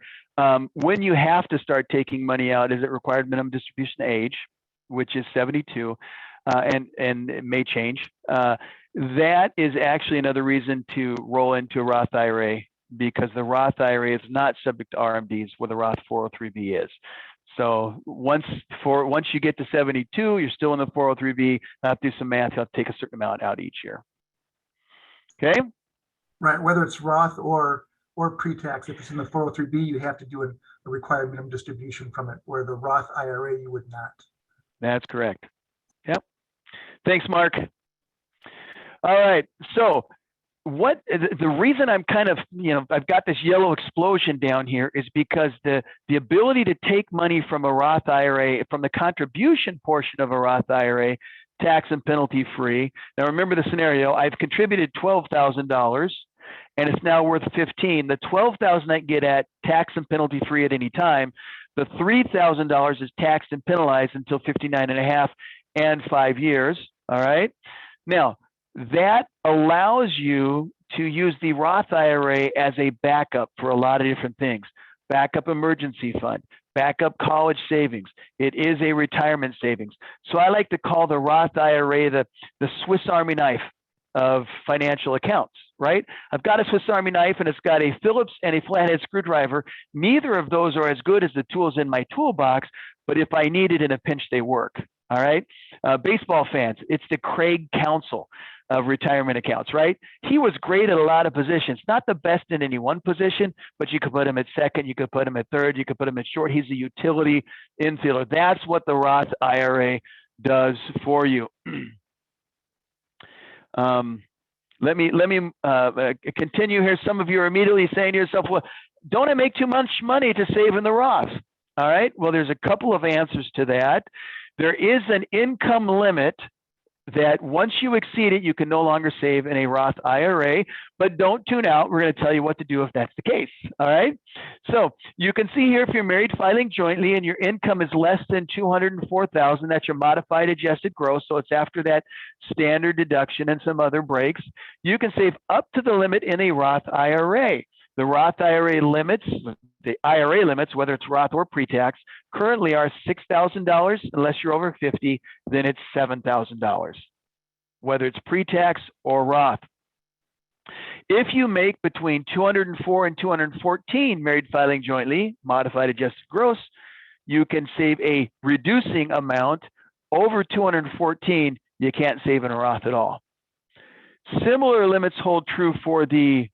When you have to start taking money out, is it required minimum distribution age, which is 72, and it may change. That is actually another reason to roll into a Roth IRA, because the Roth IRA is not subject to RMDs where the Roth 403B is. So once you get to 72, you're still in the 403B. I'll have to do some math. You'll have to take a certain amount out each year. Okay. Right. Whether it's Roth or pre-tax, if it's in the 403B, you have to do a required minimum distribution from it, where the Roth IRA, you would not. That's correct. Yep. Thanks, Mark. All right. So the reason I'm kind of, I've got this yellow explosion down here is because the ability to take money from a Roth IRA, from the contribution portion of a Roth IRA, tax and penalty free. Now remember the scenario, I've contributed $12,000 and it's now worth 15. The $12,000 I get at tax and penalty free at any time. The $3,000 is taxed and penalized until 59.5 and 5 years. All right. Now, that allows you to use the Roth IRA as a backup for a lot of different things. Backup emergency fund, backup college savings. It is a retirement savings. So I like to call the Roth IRA the Swiss Army knife of financial accounts, right? I've got a Swiss Army knife and it's got a Phillips and a flathead screwdriver. Neither of those are as good as the tools in my toolbox, but if I need it in a pinch, they work. All right. Baseball fans, it's the Craig Counsell of retirement accounts, right? He was great at a lot of positions, not the best in any one position, but you could put him at second, you could put him at third, you could put him at short. He's a utility infielder. That's what the Roth IRA does for you. Let me continue here. Some of you are immediately saying to yourself, well, don't I make too much money to save in the Roth? All right. Well, there's a couple of answers to that. There is an income limit that once you exceed it, you can no longer save in a Roth IRA, but don't tune out. We're going to tell you what to do if that's the case. All right. So you can see here, if you're married filing jointly and your income is less than $204,000, that's your modified adjusted gross. So it's after that standard deduction and some other breaks. You can save up to the limit in a Roth IRA. The Roth IRA limits, the IRA limits, whether it's Roth or pre-tax, currently are $6,000. Unless you're over 50, then it's $7,000, whether it's pre-tax or Roth. If you make between 204 and 214 married filing jointly, modified adjusted gross, you can save a reducing amount. Over 214, you can't save in a Roth at all. Similar limits hold true for the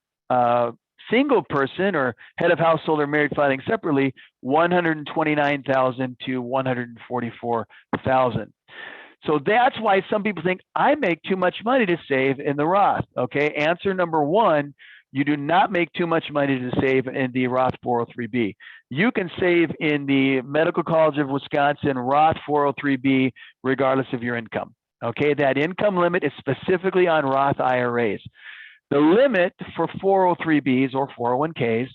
single person or head of household or married filing separately, 129,000 to 144,000. So that's why some people think I make too much money to save in the Roth. Okay, answer number one, you do not make too much money to save in the Roth 403B. You can save in the Medical College of Wisconsin Roth 403B regardless of your income. Okay, that income limit is specifically on Roth IRAs. The limit for 403Bs or 401Ks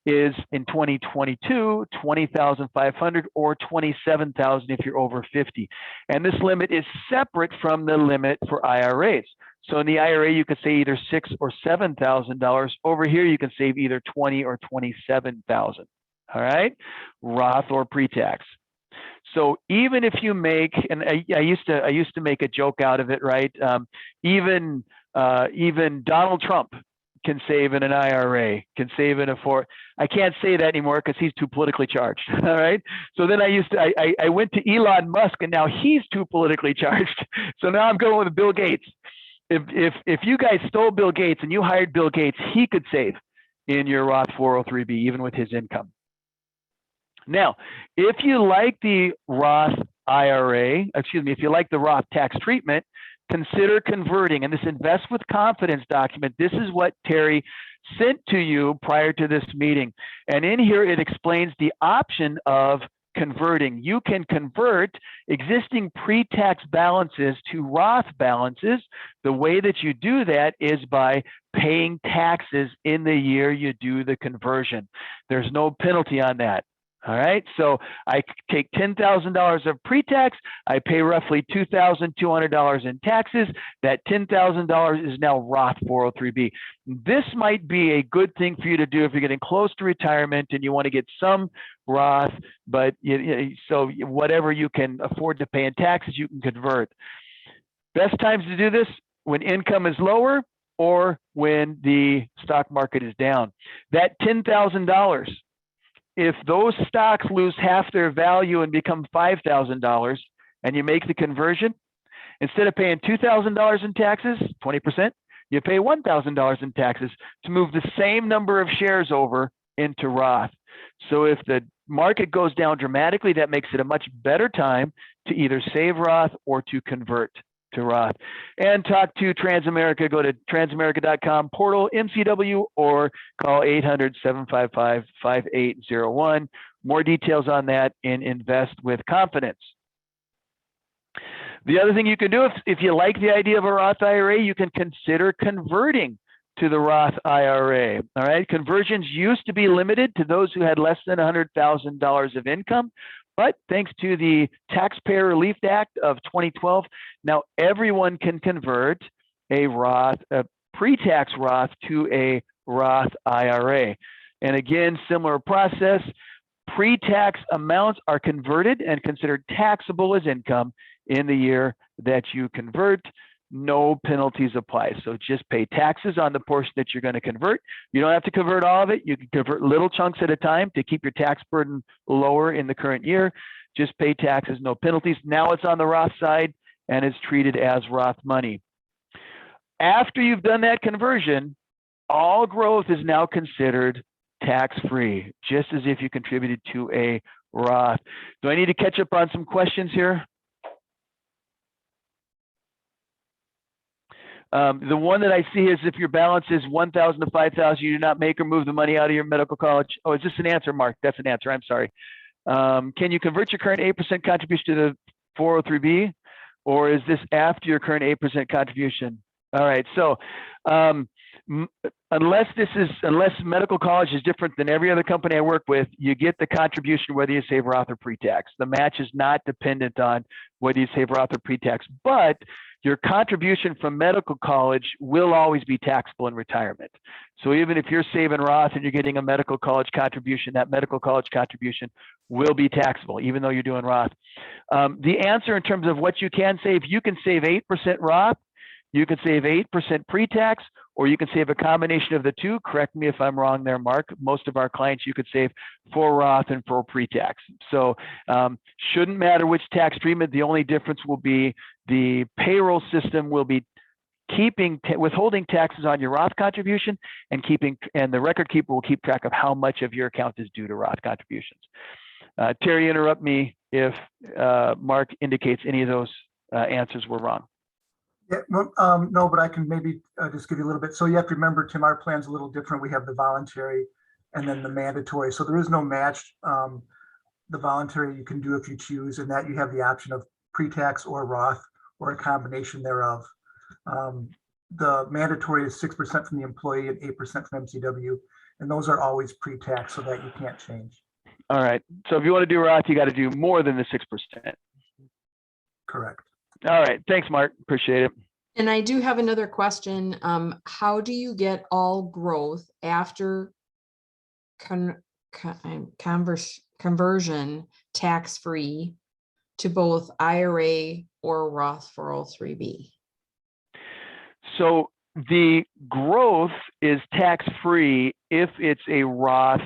is in 2022, 20,500 or 27,000 if you're over 50. And this limit is separate from the limit for IRAs. So in the IRA, you could say either $6,000 or $7,000. Over here, you can save either $20,000 or $27,000. All right, Roth or pre-tax. So even if you make, and I used to make a joke out of it, right? Even Donald Trump can save in an IRA, can save in a I can't say that anymore because he's too politically charged. All right. So then I went to Elon Musk and now he's too politically charged. So now I'm going with Bill Gates. If you guys stole Bill Gates and you hired Bill Gates, he could save in your Roth 403B even with his income. Now, if you like the Roth IRA, if you like the Roth tax treatment, consider converting. And this Invest with Confidence document, this is what Terry sent to you prior to this meeting. And in here, it explains the option of converting. You can convert existing pre-tax balances to Roth balances. The way that you do that is by paying taxes in the year you do the conversion. There's no penalty on that. All right, so I take $10,000 of pre-tax, I pay roughly $2,200 in taxes. That $10,000 is now Roth 403B. This might be a good thing for you to do if you're getting close to retirement and you want to get some Roth, but so whatever you can afford to pay in taxes, you can convert. Best times to do this when income is lower or when the stock market is down. That $10,000, if those stocks lose half their value and become $5,000 and you make the conversion, instead of paying $2,000 in taxes, 20%, you pay $1,000 in taxes to move the same number of shares over into Roth. So if the market goes down dramatically, that makes it a much better time to either save Roth or to convert to Roth. And talk to Transamerica. Go to transamerica.com portal MCW or call 800-755-5801. More details on that in Invest with Confidence. The other thing you can do, if you like the idea of a Roth IRA, you can consider converting to the Roth IRA. All right, conversions used to be limited to those who had less than $100,000 of income. But thanks to the Taxpayer Relief Act of 2012, now everyone can convert a pre-tax Roth to a Roth IRA. And again, similar process, pre-tax amounts are converted and considered taxable as income in the year that you convert. No penalties apply. So just pay taxes on the portion that you're going to convert. You don't have to convert all of it. You can convert little chunks at a time to keep your tax burden lower in the current year. Just pay taxes, no penalties. Now it's on the Roth side and it's treated as Roth money. After you've done that conversion, all growth is now considered tax-free, just as if you contributed to a Roth. Do I need to catch up on some questions here? The one that I see is if your balance is $1,000 to $5,000, you do not make or move the money out of your medical college. Oh, is this an answer, Mark? That's an answer. I'm sorry. Can you convert your current 8% contribution to the 403B, or is this after your current 8% contribution? All right. So unless medical college is different than every other company I work with, you get the contribution whether you save Roth or pre-tax. The match is not dependent on whether you save Roth or pre-tax, but your contribution from medical college will always be taxable in retirement. So even if you're saving Roth and you're getting a medical college contribution, that medical college contribution will be taxable, even though you're doing Roth. The answer in terms of what you can save, you can save 8% Roth, you can save 8% pre-tax, or you can save a combination of the two. Correct me if I'm wrong there, Mark. Most of our clients, you could save for Roth and for pre-tax. So shouldn't matter which tax treatment. The only difference will be the payroll system will be withholding taxes on your Roth contribution and the record keeper will keep track of how much of your account is due to Roth contributions. Terry, interrupt me if Mark indicates any of those answers were wrong. Yeah, no, but I can maybe just give you a little bit. So you have to remember, Tim, our plan's a little different. We have the voluntary and then the mandatory. So there is no match. The voluntary you can do if you choose, and that you have the option of pre-tax or Roth or a combination thereof. The mandatory is 6% from the employee and 8% from MCW, and those are always pre-tax, so that you can't change. All right. So if you want to do Roth, you got to do more than the 6%. Correct. All right. Thanks, Mark. Appreciate it. And I do have another question. How do you get all growth after conversion tax-free to both IRA or Roth 403B? So the growth is tax-free if it's a Roth,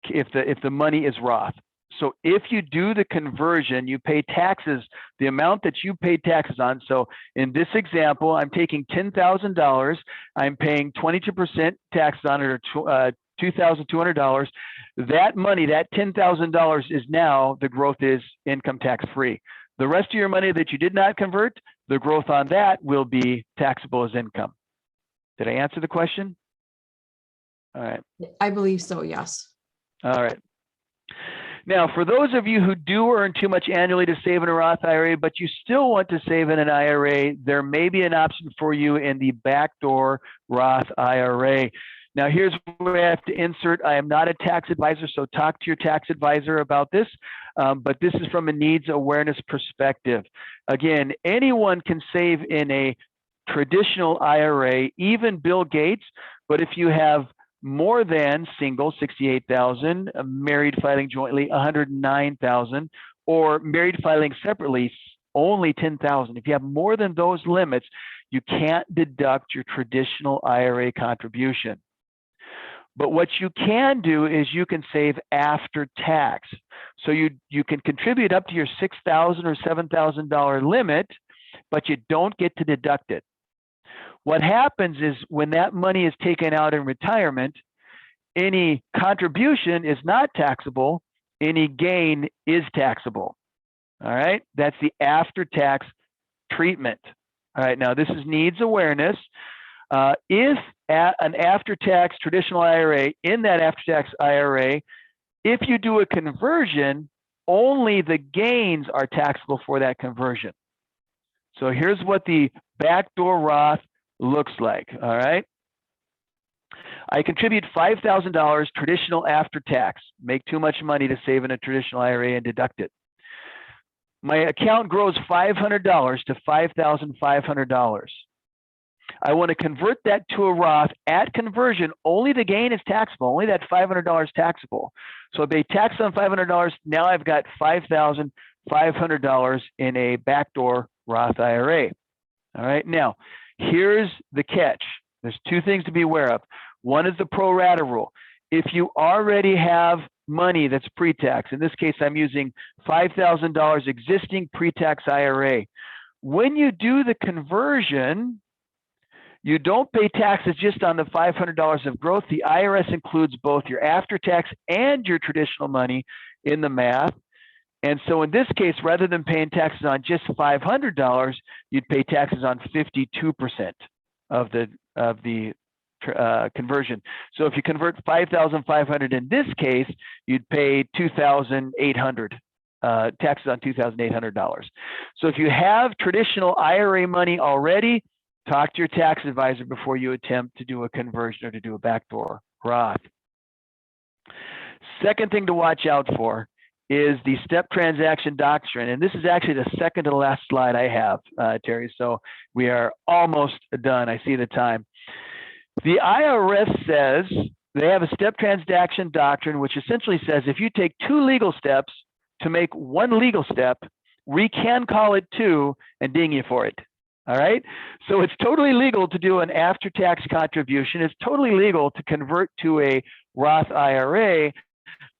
if the money is Roth. So if you do the conversion, you pay taxes, the amount that you pay taxes on. So in this example, I'm taking $10,000, I'm paying 22% taxes on it, or $2,200. That money, that $10,000 is now, the growth is income tax free. The rest of your money that you did not convert, the growth on that will be taxable as income. Did I answer the question? All right. I believe so, yes. All right. Now, for those of you who do earn too much annually to save in a Roth IRA, but you still want to save in an IRA, there may be an option for you in the backdoor Roth IRA. Now, here's where I have to insert. I am not a tax advisor, so talk to your tax advisor about this. But this is from a needs awareness perspective. Again, anyone can save in a traditional IRA, even Bill Gates. But if you have more than single 68,000, married filing jointly 109,000, or married filing separately only 10,000. If you have more than those limits, you can't deduct your traditional IRA contribution. But what you can do is you can save after tax. So you can contribute up to your $6,000 or $7,000 limit, but you don't get to deduct it. What happens is when that money is taken out in retirement, any contribution is not taxable, any gain is taxable. All right, that's the after-tax treatment. All right, now this is needs awareness. If an after-tax traditional IRA, in that after-tax IRA, if you do a conversion, only the gains are taxable for that conversion. So here's what the backdoor Roth looks like. All right. I contribute $5,000 traditional after tax, make too much money to save in a traditional IRA and deduct it. My account grows $500 to $5,500. I want to convert that to a Roth. At conversion, only the gain is taxable, only that $500 taxable. So I pay tax on $500. Now I've got $5,500 in a backdoor Roth IRA. All right. Now, here's the catch. There's two things to be aware of. One is the pro rata rule. If you already have money that's pre-tax, in this case, I'm using $5,000 existing pre-tax IRA. When you do the conversion, you don't pay taxes just on the $500 of growth. The IRS includes both your after-tax and your traditional money in the math. And so in this case, rather than paying taxes on just $500, you'd pay taxes on 52% of the conversion. So if you convert 5,500 in this case, you'd pay 2,800 taxes on $2,800. So if you have traditional IRA money already, talk to your tax advisor before you attempt to do a conversion or to do a backdoor Roth. Second thing to watch out for is the step transaction doctrine. And this is actually the second to the last slide I have, Terry. So we are almost done. I see the time. The IRS says they have a step transaction doctrine, which essentially says if you take two legal steps to make one legal step, we can call it two and ding you for it. All right. So it's totally legal to do an after-tax contribution. It's totally legal to convert to a Roth IRA.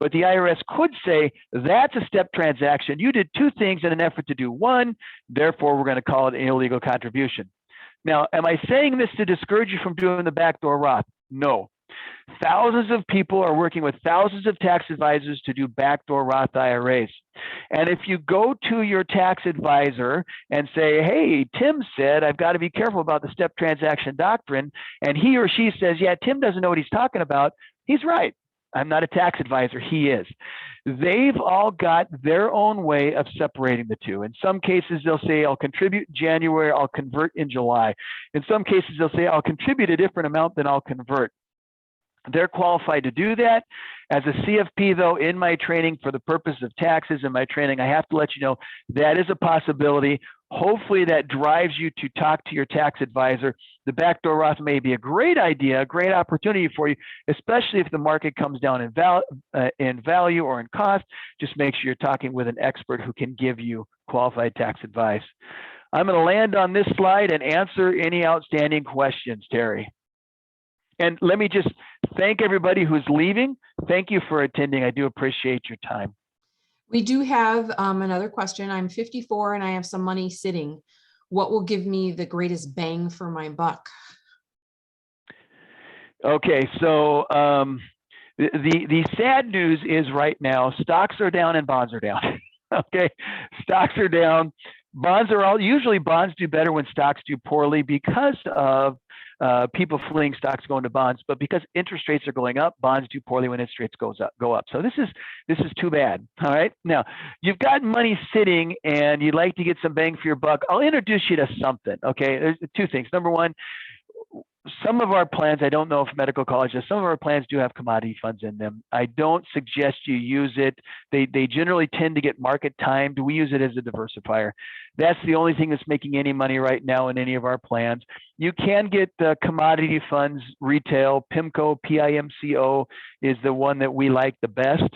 But the IRS could say that's a step transaction. You did two things in an effort to do one, therefore we're going to call it an illegal contribution. Now, am I saying this to discourage you from doing the backdoor Roth? No. Thousands of people are working with thousands of tax advisors to do backdoor Roth IRAs. And if you go to your tax advisor and say, hey, Tim said I've got to be careful about the step transaction doctrine, and he or she says, yeah, Tim doesn't know what he's talking about, he's right. I'm not a tax advisor, he is. They've all got their own way of separating the two. In some cases, they'll say, I'll contribute in January, I'll convert in July. In some cases, they'll say, I'll contribute a different amount than I'll convert. They're qualified to do that. As a CFP, though, in my training for the purpose of taxes in my training, I have to let you know that is a possibility. Hopefully that drives you to talk to your tax advisor. The backdoor Roth may be a great idea, a great opportunity for you, especially if the market comes down in value or in cost. Just make sure you're talking with an expert who can give you qualified tax advice. I'm going to land on this slide and answer any outstanding questions, Terry. And let me just thank everybody who's leaving. Thank you for attending. I do appreciate your time. We do have another question. I'm 54 and I have some money sitting. What will give me the greatest bang for my buck? Okay, so The sad news is right now, stocks are down and bonds are down. Okay, stocks are down. Bonds are usually bonds do better when stocks do poorly because of people fleeing stocks going to bonds, but because interest rates are going up, bonds do poorly when interest rates go up. So this is too bad. All right. Now you've got money sitting and you'd like to get some bang for your buck. I'll introduce you to something. Okay. There's two things. Number one, some of our plans, I don't know if medical college does, some of our plans do have commodity funds in them. I don't suggest you use it. They generally tend to get market timed. We use it as a diversifier. That's the only thing that's making any money right now in any of our plans. You can get commodity funds, retail, PIMCO, PIMCO is the one that we like the best.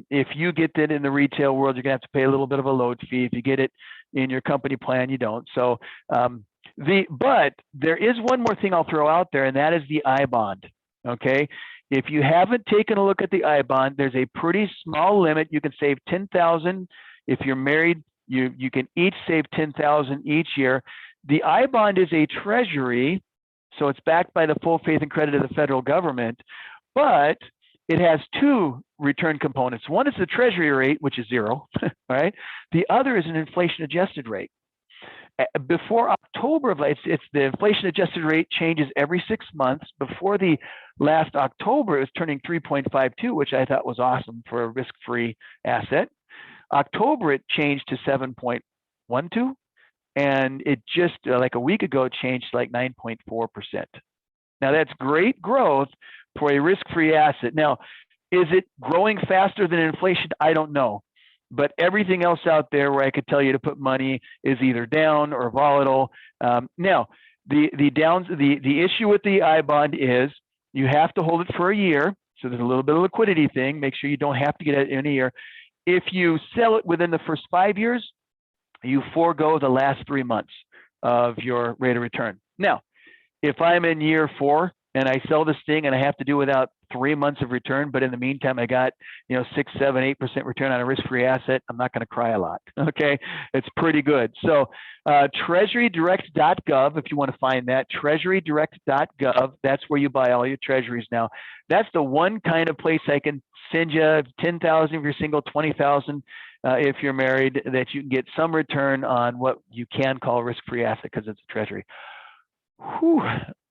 If you get it in the retail world, you're gonna have to pay a little bit of a load fee. If you get it in your company plan, you don't. So, but there is one more thing I'll throw out there, and that is the I bond. Okay, if you haven't taken a look at the I bond, there's a pretty small limit. You can save $10,000 if you're married. You can each save $10,000 each year. The I bond is a treasury, so it's backed by the full faith and credit of the federal government, but it has two return components. One is the treasury rate, which is 0, right? The other is an inflation adjusted rate. Before October of it's the inflation adjusted rate changes every 6 months. Before the last October, it was turning 3.52, which I thought was awesome for a risk-free asset. October, it changed to 7.12, and it just like a week ago, it changed to like 9.4%. Now that's great growth for a risk-free asset. Now, is it growing faster than inflation? I don't know. But everything else out there where I could tell you to put money is either down or volatile. Now, the issue with the I bond is you have to hold it for a year. So there's a little bit of liquidity thing. Make sure you don't have to get it in a year. If you sell it within the first 5 years, you forego the last 3 months of your rate of return. Now, if I'm in year 4 and I sell this thing and I have to do without 3 months of return, but in the meantime, I got, 6, 7, 8% return on a risk-free asset, I'm not going to cry a lot. Okay. It's pretty good. So, treasurydirect.gov, if you want to find that, treasurydirect.gov, that's where you buy all your treasuries now. That's the one kind of place I can send you $10,000 if you're single, $20,000 if you're married, that you can get some return on what you can call a risk-free asset because it's a treasury. Whew.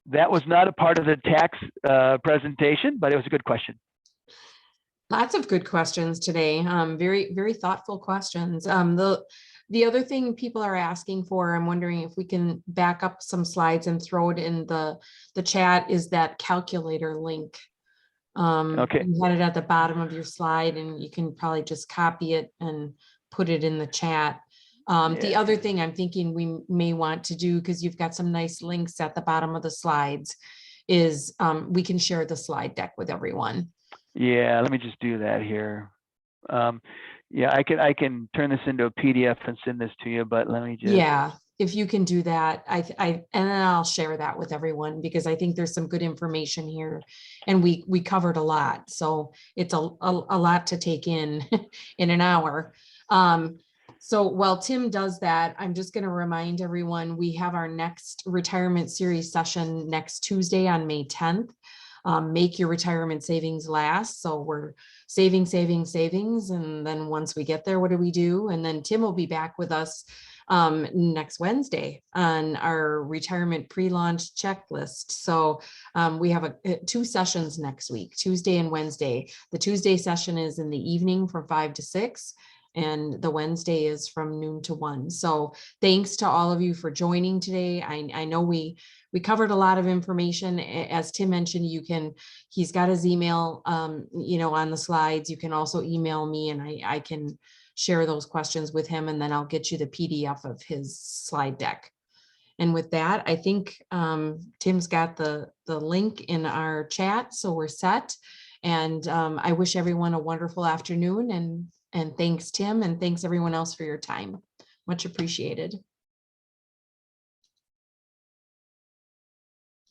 That was not a part of the tax presentation, but it was a good question. Lots of good questions today. Very, very thoughtful questions. The other thing people are asking for, I'm wondering if we can back up some slides and throw it in the chat, is that calculator link. Okay. You had it at the bottom of your slide, and you can probably just copy it and put it in the chat. The other thing I'm thinking we may want to do, because you've got some nice links at the bottom of the slides, is we can share the slide deck with everyone. Yeah, let me just do that here. Yeah, I can turn this into a PDF and send this to you, but let me just. Yeah, if you can do that, and then I'll share that with everyone, because I think there's some good information here, and we covered a lot, so it's a lot to take in in an hour. So while Tim does that, I'm just going to remind everyone, we have our next retirement series session next Tuesday on May 10th. Make your retirement savings last. So we're saving. And then once we get there, what do we do? And then Tim will be back with us next Wednesday on our retirement pre-launch checklist. So we have 2 sessions next week, Tuesday and Wednesday. The Tuesday session is in the evening from 5 to 6. And the Wednesday is from noon to 1. So thanks to all of you for joining today. I know we covered a lot of information. As Tim mentioned, he's got his email, on the slides. You can also email me, and I can share those questions with him, and then I'll get you the PDF of his slide deck. And with that, I think Tim's got the link in our chat, so we're set. And I wish everyone a wonderful afternoon, and thanks, Tim, and thanks everyone else for your time. Much appreciated.